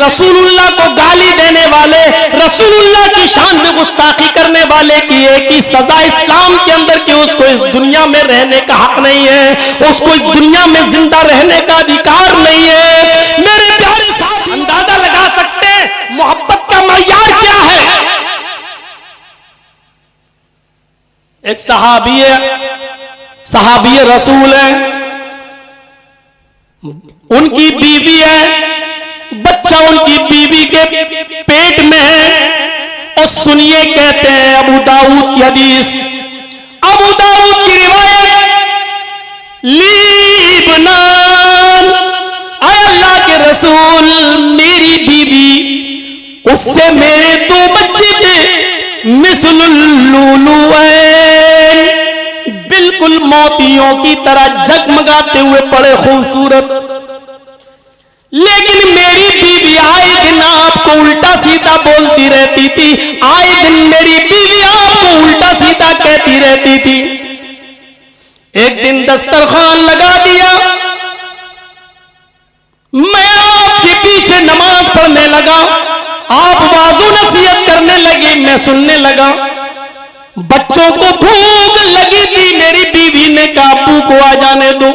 रसूलुल्लाह को गाली देने वाले, रसूलुल्लाह की शान में गुस्ताखी करने वाले की एक ही सजा इस्लाम के अंदर कि उसको इस दुनिया में रहने का हक नहीं है, उसको इस दुनिया में जिंदा रहने का अधिकार नहीं है। मेरे प्यारे साथ अंदाजा लगा सकते हैं मोहब्बत का मयार क्या है। एक सहाबी रसूल है, उनकी बीवी है, बच्चा उनकी बीवी के पेट में है। और सुनिए, कहते हैं अबू दाऊद की हदीस, अबू दाऊद की रिवायत, लीबनान, आय अल्लाह के रसूल, मेरी बीवी, उससे मेरे 2 बच्चे थे, मिसलुल्लुलुऐन, बिल्कुल मोतियों की तरह जगमगाते हुए बड़े खूबसूरत। लेकिन मेरी बीवी आए दिन आपको उल्टा सीधा बोलती रहती थी, आए दिन मेरी बीवी आपको उल्टा सीधा कहती रहती थी। एक दिन दस्तरखान लगा दिया, मैं आपके पीछे नमाज पढ़ने लगा, आप वाज़ो नसीहत करने लगे, मैं सुनने लगा। बच्चों को भूख लगी थी, मेरी बीवी ने कहा अब्बू को आ जाने दो।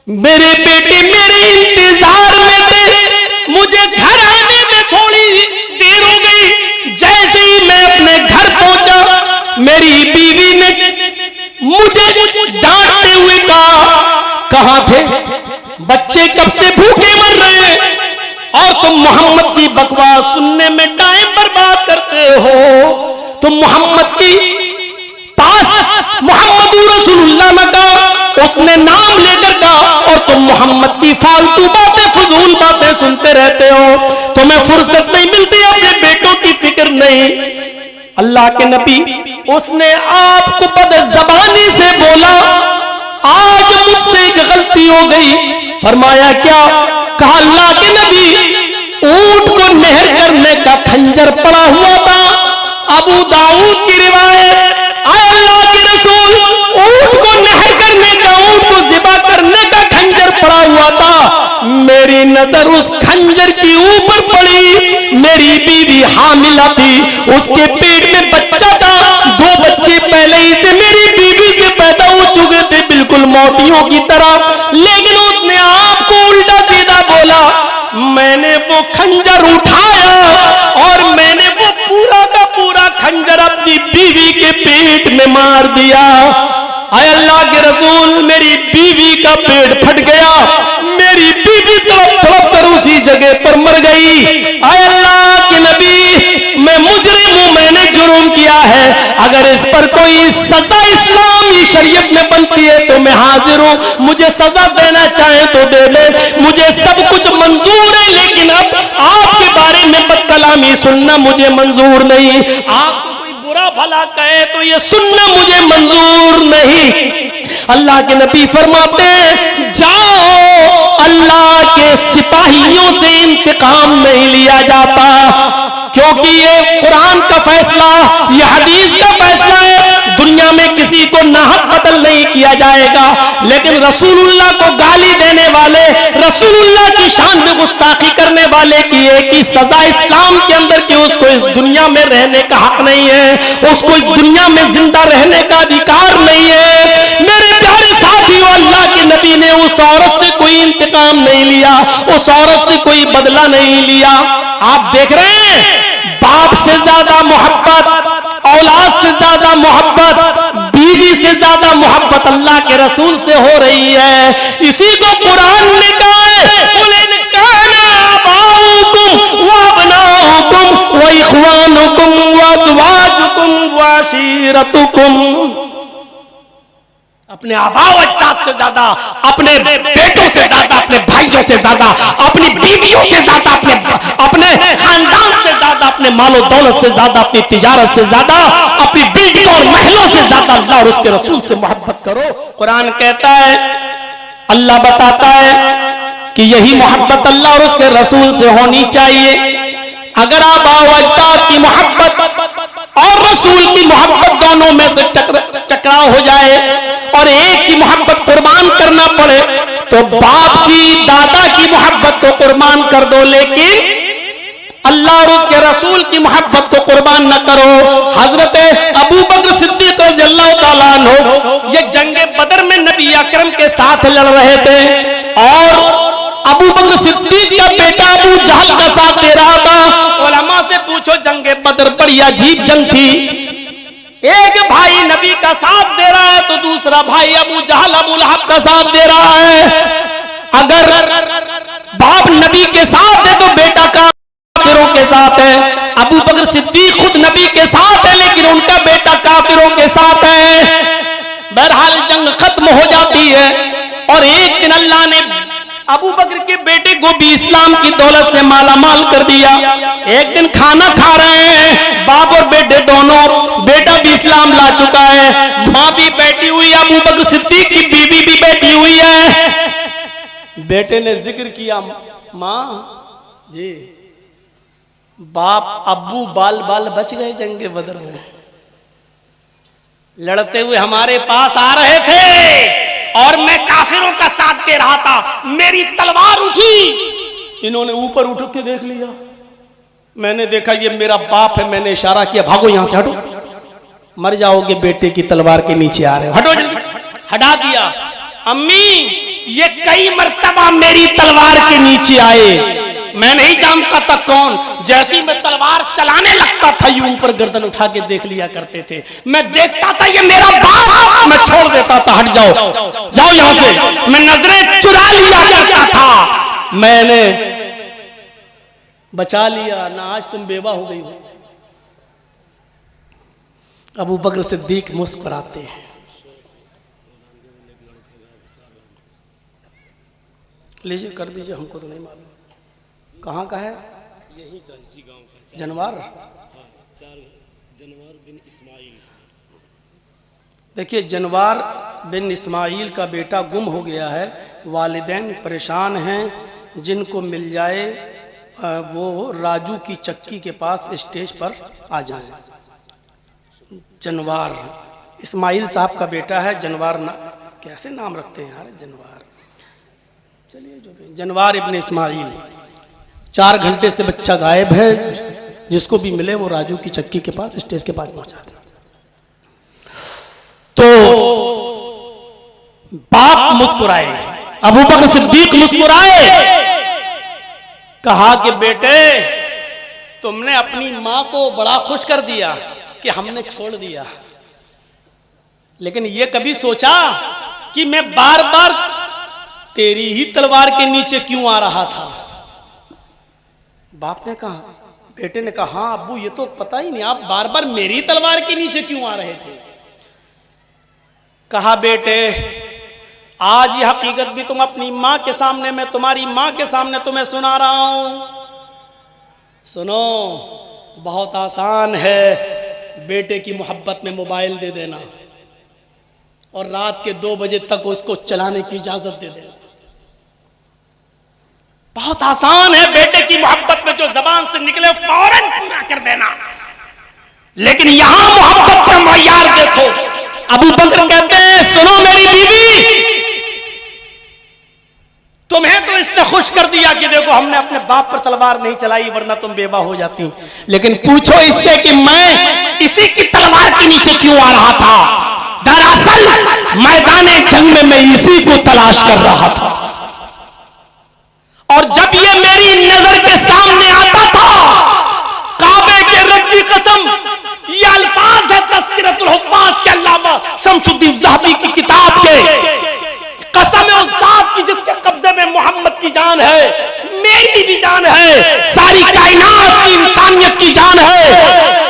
मेरे बेटे मेरे इंतजार में थे, मुझे घर आने में थोड़ी देर हो गई। जैसे ही मैं अपने घर पहुंचा, मेरी बीवी ने मुझे डांटते हुए कहा, कहां थे बच्चे, कब से भूखे मर रहे हैं और तुम मोहम्मद की बकवास सुनने में टाइम बर्बाद करते हो। तुम मोहम्मद की पास मोहम्मद रसूलुल्लाह ने कहा, उसने नाम लेकर कहा, और तुम मोहम्मद की फालतू बातें, फजूल बातें सुनते रहते हो। तुम्हें फुर्सत नहीं मिलती, अपने बेटों की फिक्र नहीं। अल्लाह के नबी, उसने आपको बदज़बानी से बोला, आज मुझसे एक गलती हो गई। फरमाया क्या? कहा अल्लाह के नबी, ऊंट को नहर करने का खंजर पड़ा हुआ था। अबू दाऊद की रिवायत, आए अल्लाह के रसूल, ऊंट को नहर करने का, ऊंट को ज़िबा करने का खंजर पड़ा हुआ था। मेरी नजर उस खंजर की ऊपर पड़ी, मेरी बीवी हामिला थी, उसके पेट में बच्चा था, 2 बच्चे पहले ही से मेरी बीवी से पैदा हो चुके थे, बिल्कुल मोतियों की तरह। लेकिन उसने आपको उल्टा सीधा बोला। मैंने वो खंजर उठाया और मैंने वो पूरा का पूरा खंजर अपनी बीवी के पेट में मार दिया। आय अल्लाह के रसूल, मेरी बीवी का पेट फट गया, मेरी बीवी तड़प तड़प कर उसी जगह पर मर गई। आय अल्लाह के नबी, मैं मुजरिम हूं, मैंने जुर्म किया है, अगर इस पर कोई सजा इस्लामी शरीयत में बनती है तो मैं हाजिर हूं, मुझे सजा देना चाहे तो दे दे, मुझे सब कुछ मंजूर है, लेकिन अब आपके बारे में बदकलामी सुनना मुझे मंजूर नहीं। आपको कोई बुरा भला कहे तो ये सुनना मुझे मंजूर नहीं। अल्लाह के नबी फरमाते हैं, जाओ, अल्लाह के सिपाहियों से इंतकाम नहीं लिया जाता, क्योंकि ये कुरान का फैसला, ये हदीस का फैसला है, दुनिया में किसी को नाहक कत्ल नहीं किया जाएगा। लेकिन रसूलुल्लाह को गाली देने वाले, रसूलुल्लाह की शान में गुस्ताखी करने वाले की एक ही सजा इस्लाम के अंदर कि उसको इस दुनिया में रहने का हक नहीं है, उसको इस दुनिया में जिंदा रहने का अधिकार नहीं है। मेरे प्यारे साथियों, अल्लाह के नबी ने उस औरत से कोई इंतकाम नहीं लिया, उस औरत से कोई बदला नहीं लिया। आप देख रहे हैं, बाप से ज्यादा मोहब्बत, औलाद से ज्यादा मोहब्बत, बीवी से ज्यादा मोहब्बत अल्लाह के रसूल से हो रही है। इसी को कुरान ने कहा है, कुल काना अबाउकुम व अबनाउकुम व इख्वानुकुम व अज़वाजुकुम व अशीरतुकुम। अपने आबाओ अजदाद से ज्यादा, अपने बेटों से ज्यादा, अपने भाइयों से ज्यादा, अपनी बीवियों से ज्यादा, अपने खानदान से ज्यादा, अपने मालो दौलत से ज्यादा, अपनी तिजारत से ज्यादा, अपनी बिल्डिंगों और महलों से ज्यादा अल्लाह और उसके रसूल से मोहब्बत करो। कुरान कहता है, अल्लाह बताता है कि यही मोहब्बत अल्लाह और उसके रसूल से होनी चाहिए। अगर आबाओ अजदाद की मोहब्बत और रसूल की मोहब्बत दोनों में से टकराव हो जाए और एक की मोहब्बत कुर्बान करना पड़े, तो बाप की, दादा की मोहब्बत को कुर्बान कर दो, लेकिन अल्लाह और उसके रसूल की मोहब्बत को कुर्बान न करो। हजरत अबू बकर सिद्दीक रज़ियल्लाहु ताला अन्हु ये जंगे बदर में नबी अकरम के साथ लड़ रहे थे और अबू बकर सिद्दीक का बेटा अबू जहल का साथ दे रहा था। उलमा से पूछो, जंगे बदर बड़ी अजीब जंग थी। एक भाई नबी का साथ दे रहा है तो दूसरा भाई अबू जहल अबू लहब का साथ दे रहा है। अगर बाप नबी के साथ है तो बेटा काफिरों के साथ है। अबू बकर सिद्दीक खुद नबी के साथ है लेकिन उनका बेटा काफिरों के साथ है। बहरहाल जंग खत्म हो जाती है और एक दिन अल्लाह ने अबू बकर के बेटे को भी इस्लाम की दौलत से माला माल कर दिया। एक दिन खाना खा रहे हैं बाप और बेटे दोनों, बेटा भी इस्लाम ला चुका है, माँ भी बैठी हुई है, अबू बकर सिद्दीक की बीवी भी बैठी हुई है। बेटे ने जिक्र किया, माँ जी बाप अब्बू बाल बाल बच गए जंगे बदर में, लड़ते हुए हमारे पास आ रहे थे और मैं काफिरों का साथ दे रहा था। मेरी तलवार उठी, इन्होंने ऊपर उठ के देख लिया, मैंने देखा ये मेरा बाप है, मैंने इशारा किया भागो यहां से, हटो, मर जाओगे, बेटे की तलवार के नीचे आ रहे हो, हटो जल्दी। हटा दिया। अम्मी ये कई मर्तबा मेरी तलवार के नीचे आए, मैं नहीं जानता था कौन, जैसे ही मैं तलवार चलाने लगता था ये ऊपर गर्दन उठा के देख लिया करते थे। मैं देखता था ये मेरा बाप, मैं छोड़ देता था, हट जाओ जाओ यहां से, मैं नजरें चुरा लिया करता था, मैंने बचा लिया ना, आज तुम बेवा हो गई हो। अबू बकर सिद्दीक मुस्कुराते हैं। लीजिए कर दीजिए, हमको तो नहीं मालूम कहाँ का है, यही का, इसी गांव का, जनवार। जनवार बिन इस्माइल। देखिए जनवार बिन इस्माइल का बेटा गुम हो गया है, वालिदैन परेशान हैं, जिनको मिल जाए वो राजू की चक्की के पास स्टेज पर आ जाए। जनवार इस्माइल साहब का बेटा है, जनवार कैसे नाम रखते हैं यार, जनवार, चलिए जो भी, जनवार इब्न इस्माइल। 4 घंटे से बच्चा गायब है, जिसको भी मिले वो राजू की चक्की के पास स्टेज के पास पहुंचा दे। तो बाप मुस्कुराए, अबू बकर सिद्दीक मुस्कुराए, कहा कि बेटे तुमने अपनी मां को बड़ा खुश कर दिया कि हमने छोड़ दिया, लेकिन ये कभी सोचा कि मैं बार बार तेरी ही तलवार के नीचे क्यों आ रहा था? बाप ने कहा, बेटे ने कहा, हाँ अब्बू ये तो पता ही नहीं, आप बार बार मेरी तलवार के नीचे क्यों आ रहे थे? कहा बेटे आज ये हकीकत भी तुम अपनी मां के सामने, मैं तुम्हारी मां के सामने तुम्हें सुना रहा हूं। सुनो, बहुत आसान है बेटे की मोहब्बत में मोबाइल दे देना और रात के 2 बजे तक उसको चलाने की इजाजत दे देना। बहुत आसान है बेटे की मोहब्बत में जो जबान से निकले फौरन पूरा कर देना, लेकिन यहां मोहब्बत का मयार देखो। अबू बकर कहते हैं, सुनो मेरी बीवी, तुम्हें तो इसने खुश कर दिया कि देखो हमने अपने बाप पर तलवार नहीं चलाई वरना तुम बेवा हो जाती, लेकिन पूछो इससे कि मैं इसी की तलवार के नीचे क्यों आ रहा था? दरअसल मैदाने जंग में मैं इसी को तलाश कर रहा था, और जब ये मेरी नजर के सामने आता था, काबे के रब की कसम, ये अल्फाज है तज़किरतुल हुफ़्फ़ाज़ के अल्लामा शम्सुद्दीन ज़हबी की किताब के, कसम है उस ज़ात की जिसके कब्जे में मोहम्मद की जान है, मेरी भी जान है, सारी कायनात की इंसानियत की जान है।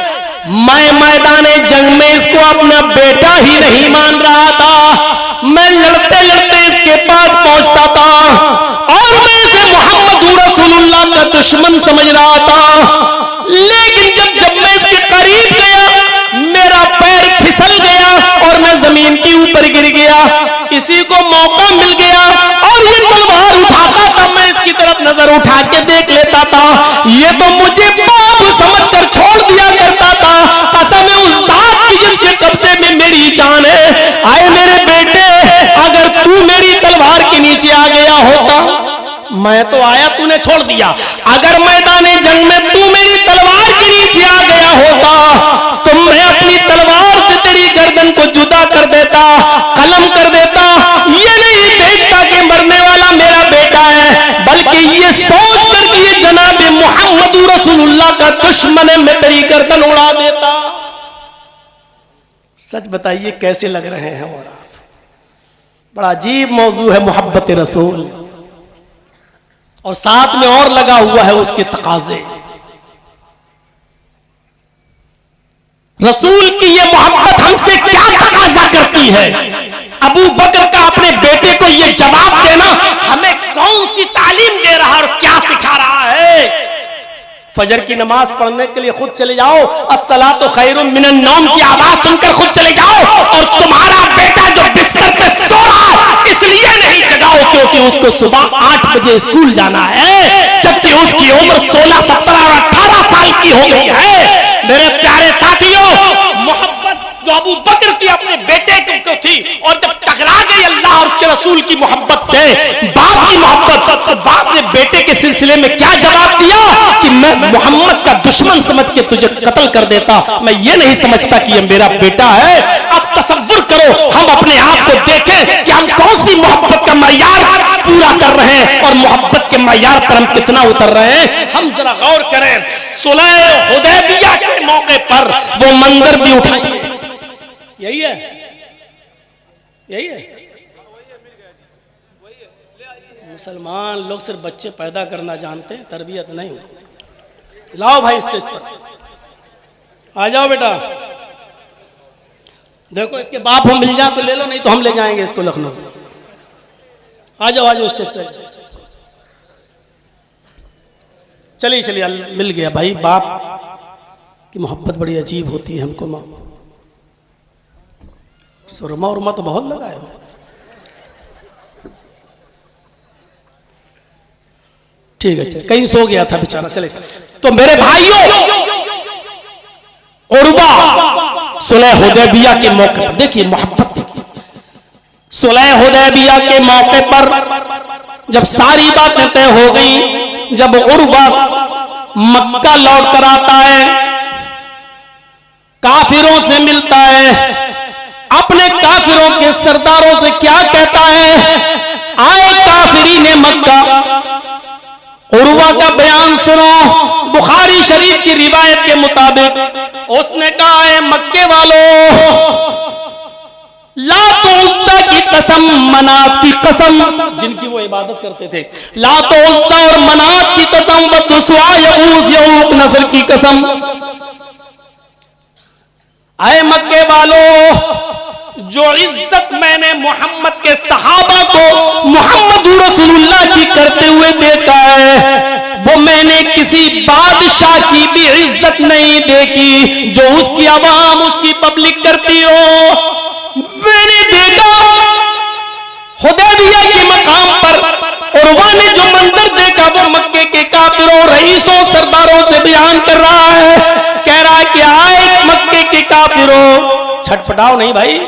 मैं मैदाने जंग में इसको अपना बेटा ही नहीं मान रहा था, मैं लड़ते लड़ते इसके पास पहुंचता था और मैं इसे मोहम्मद रसूलुल्लाह का दुश्मन समझ रहा था, लेकिन जब मैं इसके करीब गया मेरा पैर फिसल गया और मैं जमीन के ऊपर गिर गया। इसी को मौका मिल गया और ये तलवार उठाता था, मैं इसकी तरफ नजर उठा के देख लेता था, ये तो मुझे बाप समझकर छोड़ दिया करता था। कसम है उस ज़ात की जिसके कब्जे में मेरी जान है, आए मेरे बेटे, अगर तू मेरी तलवार के नीचे आ गया होता, मैं तो आया, तूने लिया, अगर मैदाने जंग में तू मेरी तलवार के नीचे आ गया होता तो मैं अपनी तलवार से तेरी गर्दन को जुदा कर देता, कलम कर देता। ये नहीं देखता कि मरने वाला मेरा बेटा है, बल्कि ये सोच कर कि ये जनाब मोहम्मद रसूलुल्लाह का दुश्मन है, मैं तेरी गर्दन उड़ा देता। सच बताइए कैसे लग रहे हैं और आप? बड़ा अजीब मौजू है मोहब्बत रसूल, और साथ में और लगा हुआ है उसके तकाजे। रसूल की ये मोहब्बत हमसे क्या तकाजा करती है? अबू बकर का अपने बेटे को ये जवाब देना हमें कौन सी तालीम दे रहा है और क्या सिखा रहा है? फजर की नमाज पढ़ने के लिए खुद चले जाओ, अस्सलातु खैरुम मिनन नौम की आवाज सुनकर खुद चले जाओ, और तुम्हारा बेटा जो बिस्तर पे सो रहा है इसलिए नहीं जगाओ क्योंकि उसको सुबह 8 बजे स्कूल जाना है, जबकि उसकी उम्र 16, 17 और 18 साल की हो गई है। मेरे प्यारे साथियों, मोहब्बत जो अबू बकर की अपने बेटे को थी, और जब टकरा गई अल्लाह और उसके रसूल की मोहब्बत से बाप की मोहब्बत, तो बाप ने बेटे के सिलसिले में क्या जवाब दिया कि मैं मोहम्मद का दुश्मन समझ के तुझे कत्ल कर देता, मैं ये नहीं समझता कि ये मेरा बेटा है। अब तसव्वुर करो, हम अपने आप को देखें कि हम कौन सी मोहब्बत का मयार पूरा कर रहे हैं और मोहब्बत के मयार पर हम कितना उतर रहे हैं। हम जरा गौर करें, सुलह हुदैबिया के मौके पर वो मंजर भी उठाइए। यही है, यही है। मुसलमान लोग सिर्फ बच्चे पैदा करना जानते हैं, तरबियत नहीं। लाओ भाई स्टेज पर, आ जाओ बेटा। देखो इसके बाप हम मिल जाए तो ले लो, नहीं तो हम ले जाएंगे इसको लखनऊ। आ जाओ, आ जाओ स्टेज पर। चलिए चलिए, मिल गया भाई। बाप की मोहब्बत बड़ी अजीब होती है हमको। माँ सुरमा उरमा तो बहुत लगाए हो। ठीक है, चल कहीं सो गया था बेचारा। चले तो मेरे भाइयों, उर्वा सुलह हुदैबिया के मौके पर देखिए मोहब्बत, देखिए सुलह हुदैबिया के मौके पर जब सारी बातें तय हो गई, जब उर्वा मक्का लौट कर आता है, काफिरों से मिलता है, अपने काफिरों के सरदारों से क्या कहता है? आए काफिरीने मक्का, उर्वा का बयान सुनो। बुखारी शरीफ की रिवायत के मुताबिक उसने कहा है, मक्के वालों, लात उज़्ज़ा की कसम, मनात की कसम, जिनकी वो इबादत करते थे, लात उज़्ज़ा और मनात की कसम, बदुस्वा यऊज़ यऊक नस्र की कसम। आए मक्के वालों, जो इज्जत मैंने मोहम्मद के सहाबा को मोहम्मद रसूलुल्लाह की करते हुए देखा है, वो मैंने किसी बादशाह की भी इज्जत नहीं देखी जो उसकी आवाम, उसकी पब्लिक करती हो। मैंने देखा हुदैबिया के मकाम पर उर्वा ने जो मंजर देखा, वो मक्के के काफिरों, रईसों, सरदारों से बयान कर रहा है। कह रहा है कि आए मक्के के काफिरों, छटपटाओ नहीं भाई।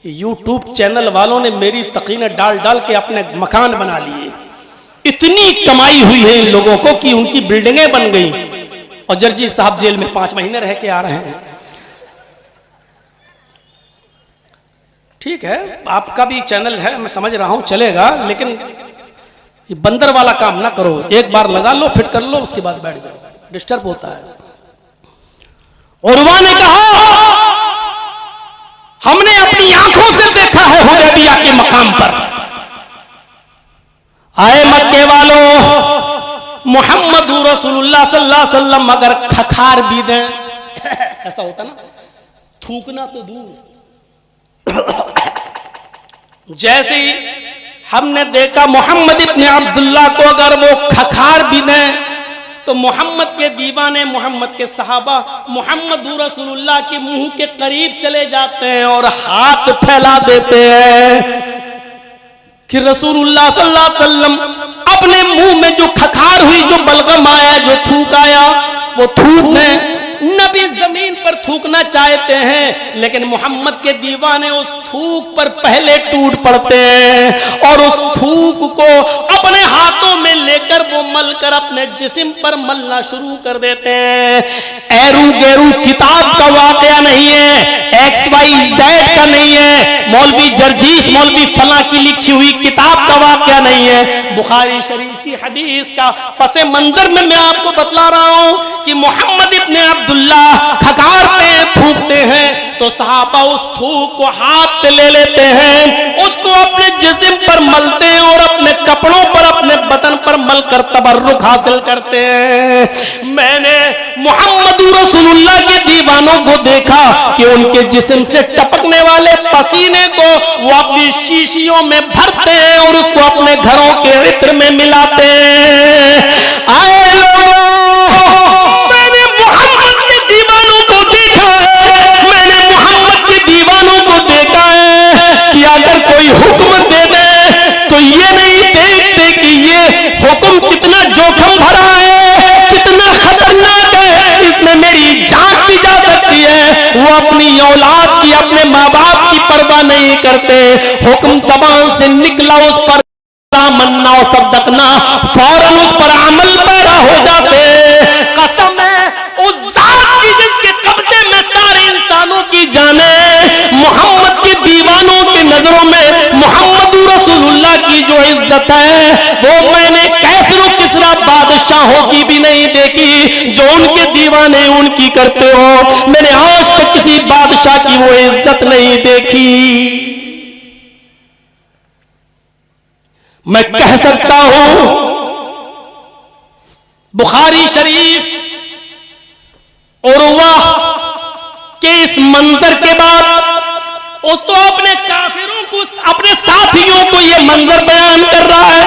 यूट्यूब चैनल वालों ने मेरी तकीनें डाल डाल के अपने मकान बना लिए। इतनी कमाई हुई है इन लोगों को कि उनकी बिल्डिंगें बन गई, और जर्जी साहब जेल में 5 महीने रह के आ रहे हैं। ठीक है, आपका भी चैनल है, मैं समझ रहा हूं, चलेगा, लेकिन ये बंदर वाला काम ना करो। एक बार लगा लो, फिट कर लो, उसके बाद बैठ जाओ, डिस्टर्ब होता है। उर्वा ने कहा, हमने अपनी आंखों से देखा है हुदैबिया के मकाम पर। आए मक्के वालों, मोहम्मद रसूलुल्लाह सल्लल्लाहु अलैहि वसल्लम अगर खखार भी दें, ऐसा होता ना, थूकना तो दूर, जैसे ही हमने देखा मोहम्मद इब्ने अब्दुल्लाह को अगर वो खखार भी दें, तो मोहम्मद के दीवाने, मोहम्मद के सहाबा मोहम्मद रसूलुल्लाह के मुंह के करीब चले जाते हैं और हाथ फैला देते हैं कि रसूलुल्लाह सल्लल्लाहु अलैहि वसल्लम अपने मुंह में जो खखार हुई, जो बलगम आया, जो थूक आया, वो थूक दें। नबी जमीन पर थूकना चाहते हैं, लेकिन मोहम्मद के दीवाने उस थूक पर पहले टूट पड़ते हैं और उस थूक को अपने हाथों में लेकर वो मलकर अपने जिस्म पर मलना शुरू कर देते हैं। एरू गेरू किताब का वाकया नहीं है, XYZ का नहीं है, मौलवी जर्जीस मौलवी फला की लिखी हुई किताब का वाकया नहीं है, बुखारी शरीफ की हदीस का पसे मंजर में मैं आपको बतला रहा हूं कि मोहम्मद इब्ने अब्दुल्ला खकारते हैं, थूकते हैं, तो सहाबा उस थूक को हाथ पे ले लेते हैं, उसको अपने जिस्म पर मलते हैं और अपने कपड़ों पर अपने बदन पर मलकर तबर्रुक हासिल करते हैं। मैंने मोहम्मद रसूलुल्लाह के दीवानों को देखा कि उनके जिस्म से टपकने वाले पसीने को वो अपनी शीशियों में भरते हैं और उसको अपने घरों के इत्र में मिलाते हैं। आए लोगों, मैंने मोहम्मद के दीवानों को देखा है, मैंने मोहम्मद के दीवानों को देखा है कि अगर कोई हुक्म दे दे तो ये नहीं देखते कि ये हुक्म कितना जोखिम भरा है, कितना खतरनाक है, इसमें मेरी जान भी जा सकती है। वो अपनी औलाद की, अपने माँ बाप की परवाह नहीं करते। हुक्म ज़बान से निकला, उस पर मन्ना और सद्दकना, फौरन उस पर अमल पैदा हो जाते। कसम है उस जात की जिसके कब्जे में सारे इंसानों की जाने, मोहम्मद के दीवानों की नजरों में मोहम्मद रसूलुल्लाह की जो इज्जत है वो मैंने कैसरो किसरा बादशाहों की भी नहीं देखी जो उनके दीवाने उनकी करते हो। मैंने आज तक किसी बादशाह की वो इज्जत नहीं देखी। मैं कह सकता हूं बुखारी शरीफ उर्वा के इस मंजर के बाद उस तो अपने काफिरों को, अपने साथियों को यह मंजर बयान कर रहा है।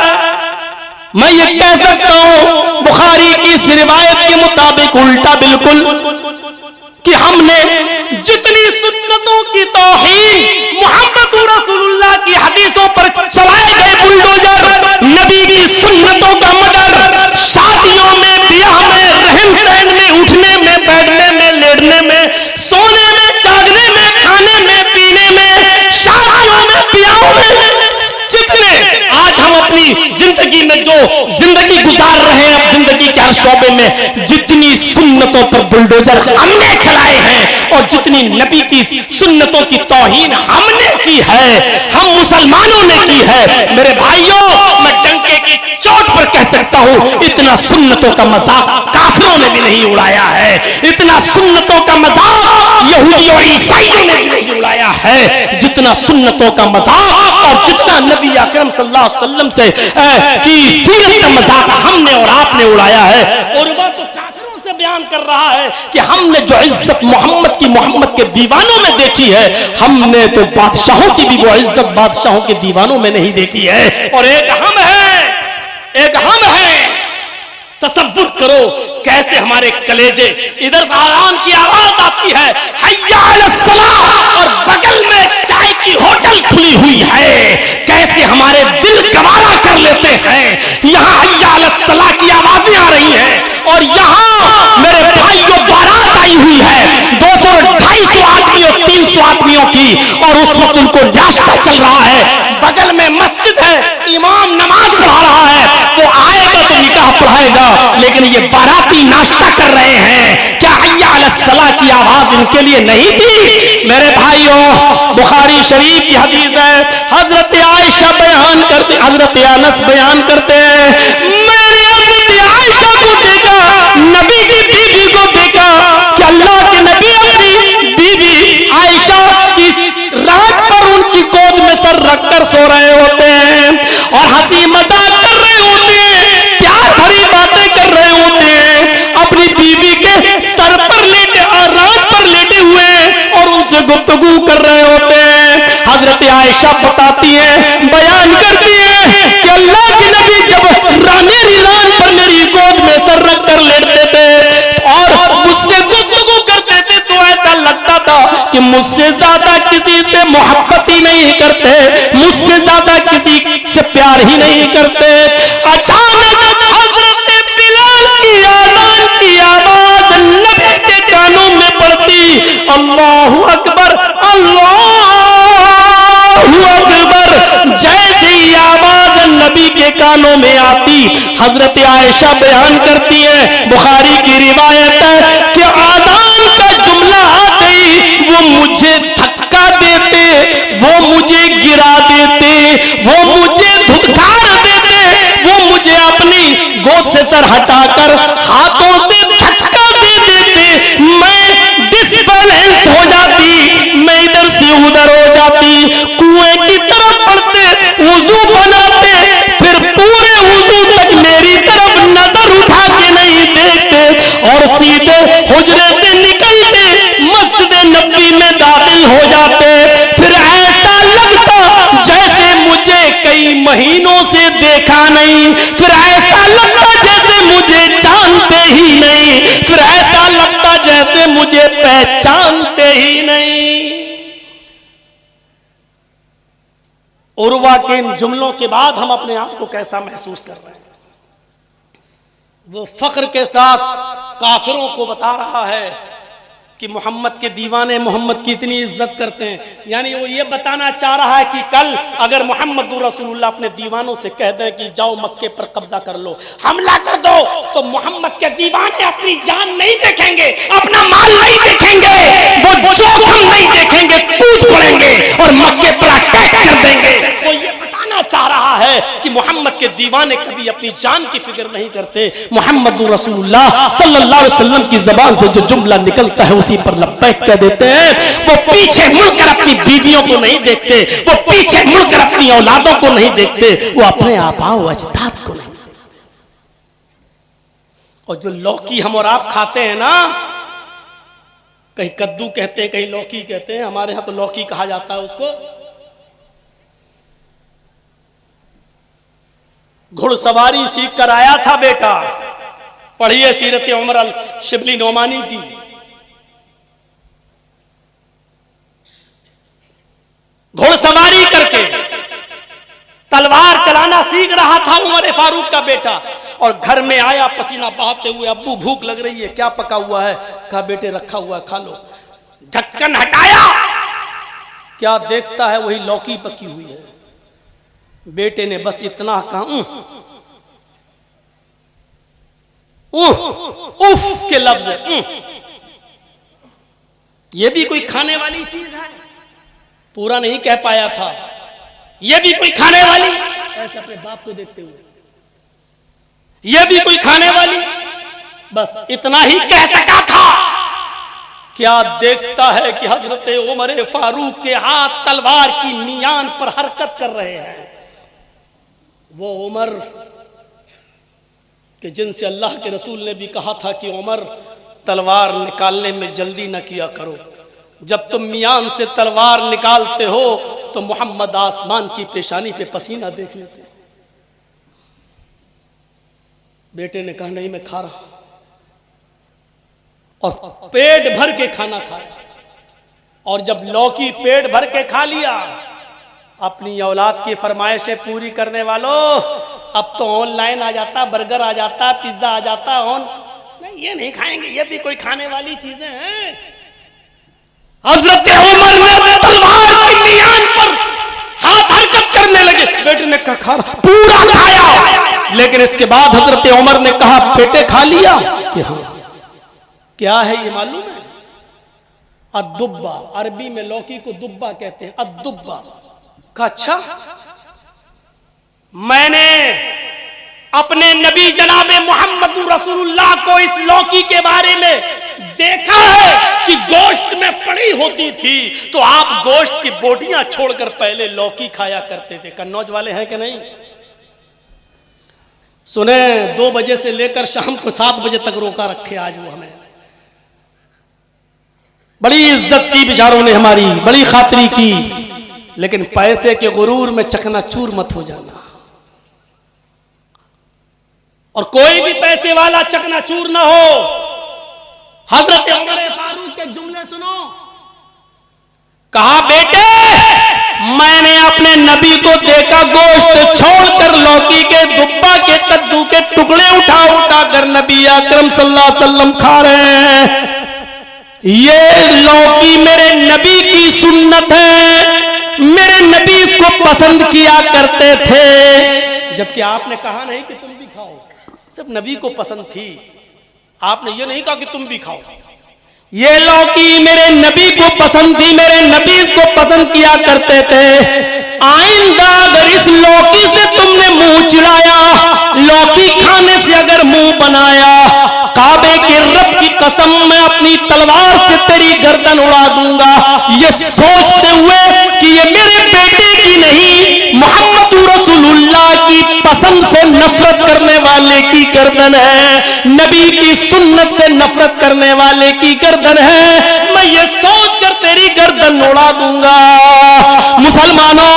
मैं ये कह सकता हूं बुखारी की इस रिवायत के मुताबिक उल्टा बिल्कुल कि हमने जितनी सुन्नतों की तौहीन मोहम्मद रसूलुल्लाह की हदीसों पर चलाए गए बुलडोजर, नबी की सुन्नतों का मर्डर, शादियों में, ब्याह में, रहन सहन में, उठने में, बैठने में, लेटने में, सोने में, जागने में, खाने में, पीने में, शादियों में, ब्याहों में, जितने आज हम अपनी जिंदगी में जो जिंदगी गुजार रहे हैं, अब जिंदगी के हर शोबे में जितनी सुन्नतों पर बुलडोजर हमने चलाए हैं और जितनी नबी की सुन्नतों की तौहीन हमने की है, हम मुसलमानों ने की है, मेरे भाइयों, मैं डंके की चोट पर कह सकता हूं इतना सुन्नतों का मजाक काफिरों ने भी नहीं उड़ाया है, इतना सुन्नतों का मजाक यहूदी और ईसाइयों ने भी नहीं उड़ाया है जितना सुन्नतों का मजाक और जितना नबी अकरम सल्लल्लाहु अलैहि वसल्लम से की सीरत का मजाक हमने और आपने उड़ाया है। और वह तो काफिरों से बयान कर रहा है कि हमने जो इज्जत मोहम्मद की, मोहम्मद के दीवानों में देखी है, हमने तो बादशाहों की भी वो इज्जत बादशाहों के दीवानों में नहीं देखी है। और एक हम है, तसव्वुर करो कैसे हमारे कलेजे, इधर से आज़ान की आवाज आती है हय्या अलस सलाह और बगल में चाय की होटल खुली हुई है, कैसे हमारे दिल गवारा कर लेते हैं। यहाँ हय्या अलस सलाह की आवाजें आ रही हैं और यहाँ मेरे भाइयों बारात आई हुई है 200-250 आदमियों, 300 आदमियों की, और उस वक्त उनको नाश्ता चल रहा है, बगल में मस्जिद है, इमाम नमाज पढ़ा रहा है, वो आएगा तो निकाह पढ़ाएगा, लेकिन ये बाराती नाश्ता कर रहे हैं। क्या हय्या अलस सलाह की आवाज इनके लिए नहीं थी? मेरे भाइयों, बुखारी शरीफ की हदीस है, हजरत आयशा बयान करते, हजरत अनस बयान करते हैं, मैंने हजरत आयशा को देखा, नबी की बीवी को देखा कि अल्लाह के नबी अपनी बीवी आयशा की रात पर उनकी गोद में सर रखकर सो रहे होते हैं और हंसी मजाक कर रहे होते हैं, प्यार भरी बातें कर रहे होते हैं, अपनी बीवी के सर पर लेटे और रात पर लेटे हुए और उनसे गुफ्तगू कर रहे होते हैं। हजरत आयशा बताती है, बयान करती है कि अल्लाह के नबी जब रानी रिजान पर अल्लाहु अकबर अल्लाहु अकबर जैसे ही आवाज नबी के कानों में आती, हजरत आयशा बयान करती है, बुखारी की रिवायत है कि आजान का जुमला आते ही वो मुझे धक्का देते, वो मुझे गिरा देते, वो मुझे धुतकार देते, वो मुझे अपनी गोद से सर हटाकर हाथों से धक्का दे देते। मैं डिसबैलेंस हो जाती, मैं इधर से उधर हो जाती, कुएं की तरफ पड़ते, वुजू बनाते, फिर पूरे वुजू तक मेरी तरफ नजर उठा के नहीं देखते और सीधे हुजरे से निकलते, मस्जिद नबी में दाखिल हो जाते। फिर ऐसा लगता जैसे मुझे कई महीनों से देखा नहीं, फिर ऐसा लगता जैसे मुझे जानते ही नहीं, फिर ऐसा लगता जैसे मुझे पहचानते ही नहीं। उर्वा के इन जुमलों के बाद हम अपने आप को कैसा महसूस कर रहे हैं? वो फख्र के साथ काफिरों को बता रहा है कि मोहम्मद के दीवाने मोहम्मद की इतनी इज्जत करते हैं। यानी वो ये बताना चाह रहा है कि कल अगर मोहम्मद रसूलुल्लाह अपने दीवानों से कह दें कि जाओ मक्के पर कब्जा कर लो, हमला कर दो, तो मोहम्मद के दीवाने अपनी जान नहीं देखेंगे, अपना माल नहीं देखेंगे, वो जोखिम नहीं देखेंगे, कूद पड़ेंगे और मक्के पर अटैक कर देंगे। वो ये बताना चाह रहा है कि मोहम्मद के दीवाने कभी अपनी जान की फिक्र नहीं करते। मोहम्मद रसूलुल्लाह सल्लल्लाहु अलैहि वसल्लम की जबान से जो जुमला निकलता है उसी पर लब्बैक कह देते हैं। वो पीछे मुड़कर अपनी बीवियों को नहीं देखते, वो पीछे मुड़कर अपनी औलादों को नहीं देखते, वो अपने आबाओ अजदाद को नहीं देखते। और जो लौकी हम और आप खाते हैं ना, कहीं कद्दू कहते हैं, कहीं लौकी कहते हैं, हमारे यहां तो लौकी कहा जाता है उसको। घुड़सवारी सीख कर आया था बेटा, पढ़िए सीरत उमर अल शिबली नोमानी की। घुड़सवारी करके तलवार चलाना सीख रहा था उमर फारूक का बेटा, और घर में आया पसीना बहाते हुए, अब्बू भूख लग रही है, क्या पका हुआ है? कहा बेटे रखा हुआ है, खा लो। ढक्कन हटाया, क्या देखता है वही लौकी पकी हुई है। बेटे ने बस इतना कहा, उफ के लफ्ज है। यह भी कोई खाने वाली चीज है? पूरा नहीं कह पाया था, यह भी कोई खाने वाली? ऐसे अपने बाप को देखते हुए, यह भी कोई खाने वाली? बस इतना ही कह सका था। क्या देखता है कि हजरत उमर फारूक के हाथ तलवार की मियान पर हरकत कर रहे हैं। वो उमर कि जिनसे अल्लाह के रसूल ने भी कहा था कि उमर तलवार निकालने में जल्दी न किया करो, जब तुम मियान से तलवार निकालते हो तो मोहम्मद आसमान की पेशानी पे पसीना देख लेते। बेटे ने कहा नहीं मैं खा रहा, और पेट भर के खाना खाया। और जब लौकी पेट भर के खा लिया, अपनी औलाद की फरमाइशें पूरी करने वालों, अब तो ऑनलाइन आ जाता, बर्गर आ जाता, पिज्जा आ जाता, नहीं ये नहीं खाएंगे, ये भी कोई खाने वाली चीजें हैं। हजरत उमर ने तलवार की मियान पर हाथ हरकत करने लगे। बेटे ने कहा खा, पूरा खाया। लेकिन इसके बाद हजरत उमर ने कहा बेटे खा लिया? कि हाँ। क्या है ये मालूम है? अद्दुब्बा, अरबी में लौकी को दुब्बा कहते हैं, अद्दुब्बा। का अच्छा, मैंने अपने नबी जनाबे मोहम्मद रसूलुल्लाह को इस लौकी के बारे में देखा है कि गोश्त में पड़ी होती थी, तो आप गोश्त की बोटियां छोड़कर पहले लौकी खाया करते थे। कन्नौज वाले हैं कि नहीं? सुने 2 बजे से लेकर शाम को 7 बजे तक रोका रखे आज वो हमें। बड़ी इज्जत की बेचारों ने हमारी, बड़ी खातिरी की, लेकिन पैसे के गुरूर में चकनाचूर मत हो जाना। और कोई भी पैसे वाला चकनाचूर ना हो। हजरत उमर फारूक के जुमले सुनो। कहा बेटे मैंने अपने नबी को देखा गोश्त छोड़कर लौकी के दुब्बा के कद्दू के टुकड़े उठा उठा कर नबी अकरम सल्लल्लाहु अलैहि वसल्लम खा रहे हैं। ये लौकी मेरे नबी की सुन्नत है, मेरे नबी इसको पसंद किया करते थे। जबकि आपने कहा नहीं कि तुम भी खाओ, सिर्फ नबी को पसंद थी, आपने ये नहीं कहा कि तुम भी खाओ। ये लौकी मेरे नबी को पसंद थी, मेरे नबी इसको पसंद किया करते थे। आइंदा अगर इस लौकी से तुमने मुंह चिढ़ाया, लौकी खाने से अगर मुंह बनाया, काबे के रब की कसम मैं अपनी तलवार से तेरी गर्दन उड़ा दूंगा। ये सोचते हुए कि ये मेरे बेटे की नहीं, मोहम्मद रसूलुल्लाह की पसंद से नफरत करने वाले की गर्दन है, नबी की सुन्नत से नफरत करने वाले की गर्दन है, मैं ये सोच कर तेरी गर्दन उड़ा दूंगा। मुसलमानों,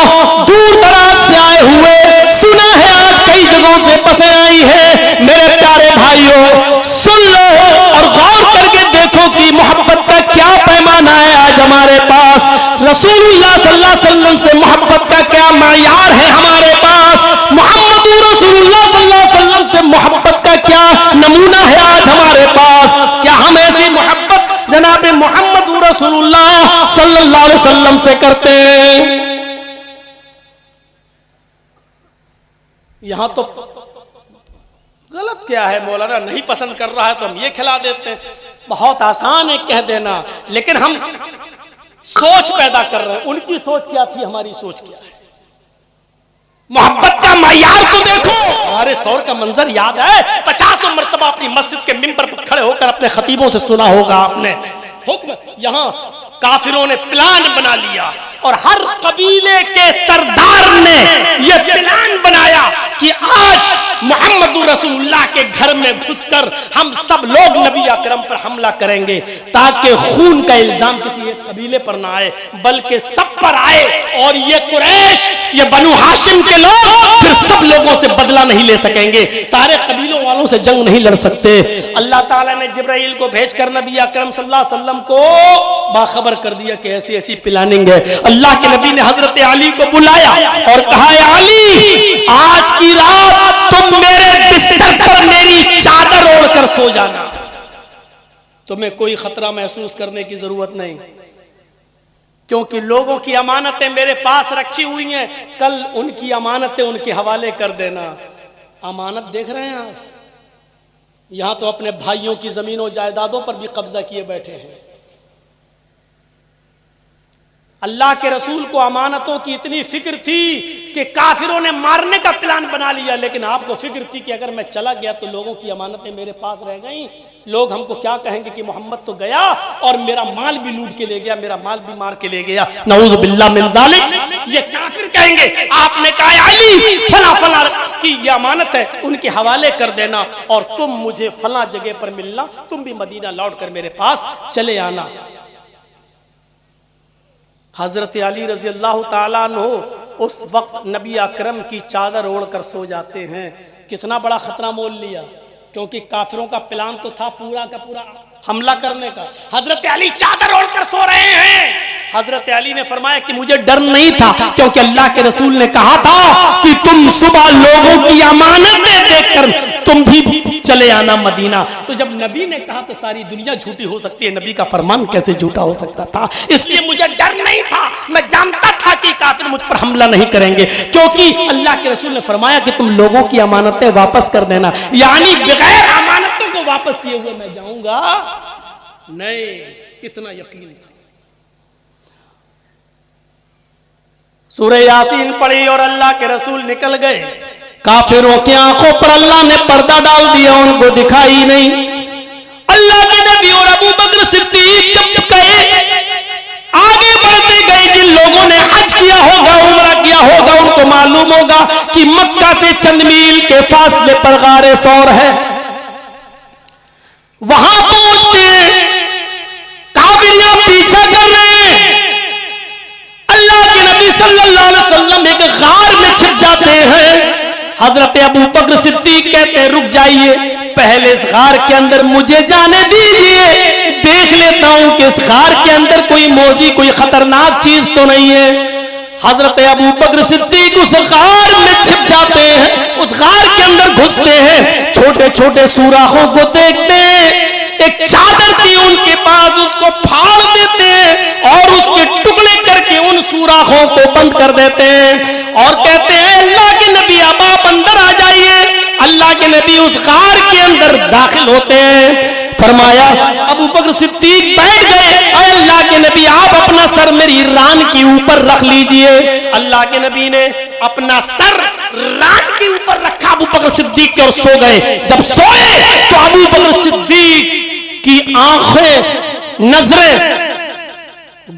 दूर दराज से आए हुए, सुना है आज कई जगहों से बसें आई है, मेरे प्यारे भाइयों सुन लो और गौर करके देखो कि मोहब्बत का क्या पैमाना है आज हमारे पास, रसूलुल्लाह सल्लल्लाहु अलैहि वसल्लम से मोहब्बत का क्या मायार है हमारे पास, मोहम्मद रसूलुल्लाह सल्लल्लाहु अलैहि वसल्लम से मोहब्बत का क्या नमूना है आज हमारे पास। क्या हम ऐसी मोहब्बत जनाब मोहम्मद रसूलुल्लाह सल्लल्लाहु अलैहि वसल्लम से करते हैं? यहां तो गलत क्या है, मौलाना नहीं पसंद कर रहा है तो हम ये खिला देते हैं। बहुत आसान है कह देना, लेकिन हम सोच पैदा कर रहे हैं। उनकी सोच क्या थी, हमारी सोच क्या है? मोहब्बत का मायार तो देखो। हमारे शौर का मंजर याद है, 50 मरतबा अपनी मस्जिद के मिंबर पर खड़े होकर अपने खतीबों से सुना होगा आपने। हुक्म, यहां काफिरों ने प्लान बना लिया और हर कबीले के सरदार ने यह प्लान बनाया कि आज मोहम्मद रसूलुल्लाह के घर में घुसकर हम सब लोग नबी अकरम पर हमला करेंगे, ताकि खून का इल्जाम किसी एक कबीले पर ना आए बल्कि सब पर आए, और ये कुरैश, ये बनु हाशिम के लोग फिर सब लोगों से बदला नहीं ले सकेंगे, सारे कबीलों वालों से जंग नहीं लड़ सकते। अल्लाह ताला ने जिब्राइल को भेजकर नबी अकरम सल्लल्लाहु अलैहि वसल्लम को बाखबर कर दिया कि ऐसी ऐसी प्लानिंग है। अल्लाह के नबी ने हजरत अली को बुलाया और कहा, अली आज की रात तुम मेरे बिस्तर पर मेरी चादर ओढ़कर सो जाना, तुम्हें कोई खतरा महसूस करने की जरूरत नहीं, क्योंकि लोगों की अमानतें मेरे पास रखी हुई हैं, कल उनकी अमानतें उनके हवाले कर देना। अमानत देख रहे हैं आप, यहां तो अपने भाइयों की जमीनों जायदादों पर भी कब्जा किए बैठे हैं। अल्लाह के रसूल को अमानतों की इतनी फिक्र थी कि काफिरों ने मारने का प्लान बना लिया, लेकिन आपको फिक्र थी कि अगर मैं चला गया तो लोगों की अमानतें मेरे पास रह गईं, लोग हमको क्या कहेंगे कि मोहम्मद तो गया और मेरा माल भी लूट के ले गया, मेरा माल भी मार के ले गया, नऊज़ु बिल्लाह मिन ज़ालिक, ये काफिर कहेंगे। आपने कहा अली फला फला की ये अमानत है, उनके हवाले कर देना और तुम मुझे फला जगह पर मिलना, तुम भी मदीना लौट कर मेरे पास चले आना। हजरत अली रजी अल्लाह ताला अन्हु उस वक्त नबी अकरम की चादर ओढ़कर सो जाते हैं। कितना बड़ा खतरा मोल लिया, क्योंकि काफिरों का प्लान तो था पूरा का पूरा हमला करने का। हजरत अली चादर ओढ़कर सो रहे हैं। हजरत अली ने फरमाया कि मुझे डर नहीं था, क्योंकि अल्लाह के रसूल ने कहा था कि तुम सुबह लोगों की अमानतें देखकर तुम भी चले आना मदीना। तो जब नबी ने कहा तो सारी दुनिया झूठी हो सकती है, नबी का फरमान कैसे झूठा हो सकता था? इसलिए मुझे डर नहीं था, मैं जानता था कि काफिर मुझ पर हमला नहीं करेंगे, क्योंकि अल्लाह के रसूल ने फरमाया कि तुम लोगों की अमानतें वापस कर देना, यानी बगैर अमानतों को वापस किए हुए मैं जाऊंगा नहीं, इतना यकीन था। सूरह यासीन पढ़ी और अल्लाह के रसूल निकल गए। काफिरों की आंखों पर अल्लाह ने पर्दा डाल दिया, उनको दिखाई नहीं। अल्लाह के नबी और अबू बकर सिद्दीक जब गए, आगे बढ़ते गए, जिन लोगों ने हज किया होगा, उम्रा किया होगा, उनको मालूम होगा कि मक्का से चंद मील के फासले पर गारे सौर है। वहां पहुंचते हैं, काफिरियां पीछा कर रहे हैं। अल्लाह के नबी सल्लल्लाहु अलैहि वसल्लम एक गार में छिप जाते हैं। हजरत अबू बकर सिद्दीक कहते हैं, रुक जाइए, पहले इस गार के अंदर मुझे जाने दीजिए, देख लेता हूं कि इस गार के अंदर कोई मौजी, कोई खतरनाक चीज तो नहीं है। हजरत अबू बकर सिद्दीक उस गार में छिप जाते हैं, उस गार के अंदर घुसते हैं, छोटे छोटे सुराखों को देखते हैं। एक चादर थी उनके पास, उसको कर देते हैं और कहते हैं अल्लाह के नबी अब आप अंदर आ जाइए। अल्लाह के नबी उस गार के अंदर दाखिल होते हैं। फरमाया अबू बकर सिद्दीक बैठ गए। अल्लाह के नबी आप अपना सर मेरी रान के ऊपर रख लीजिए। अल्लाह के नबी ने अपना सर रान के ऊपर रखा अबू बकर सिद्दीक के और सो गए। जब सोए तो अबू बकर सिद्दीक की आंखें नजरें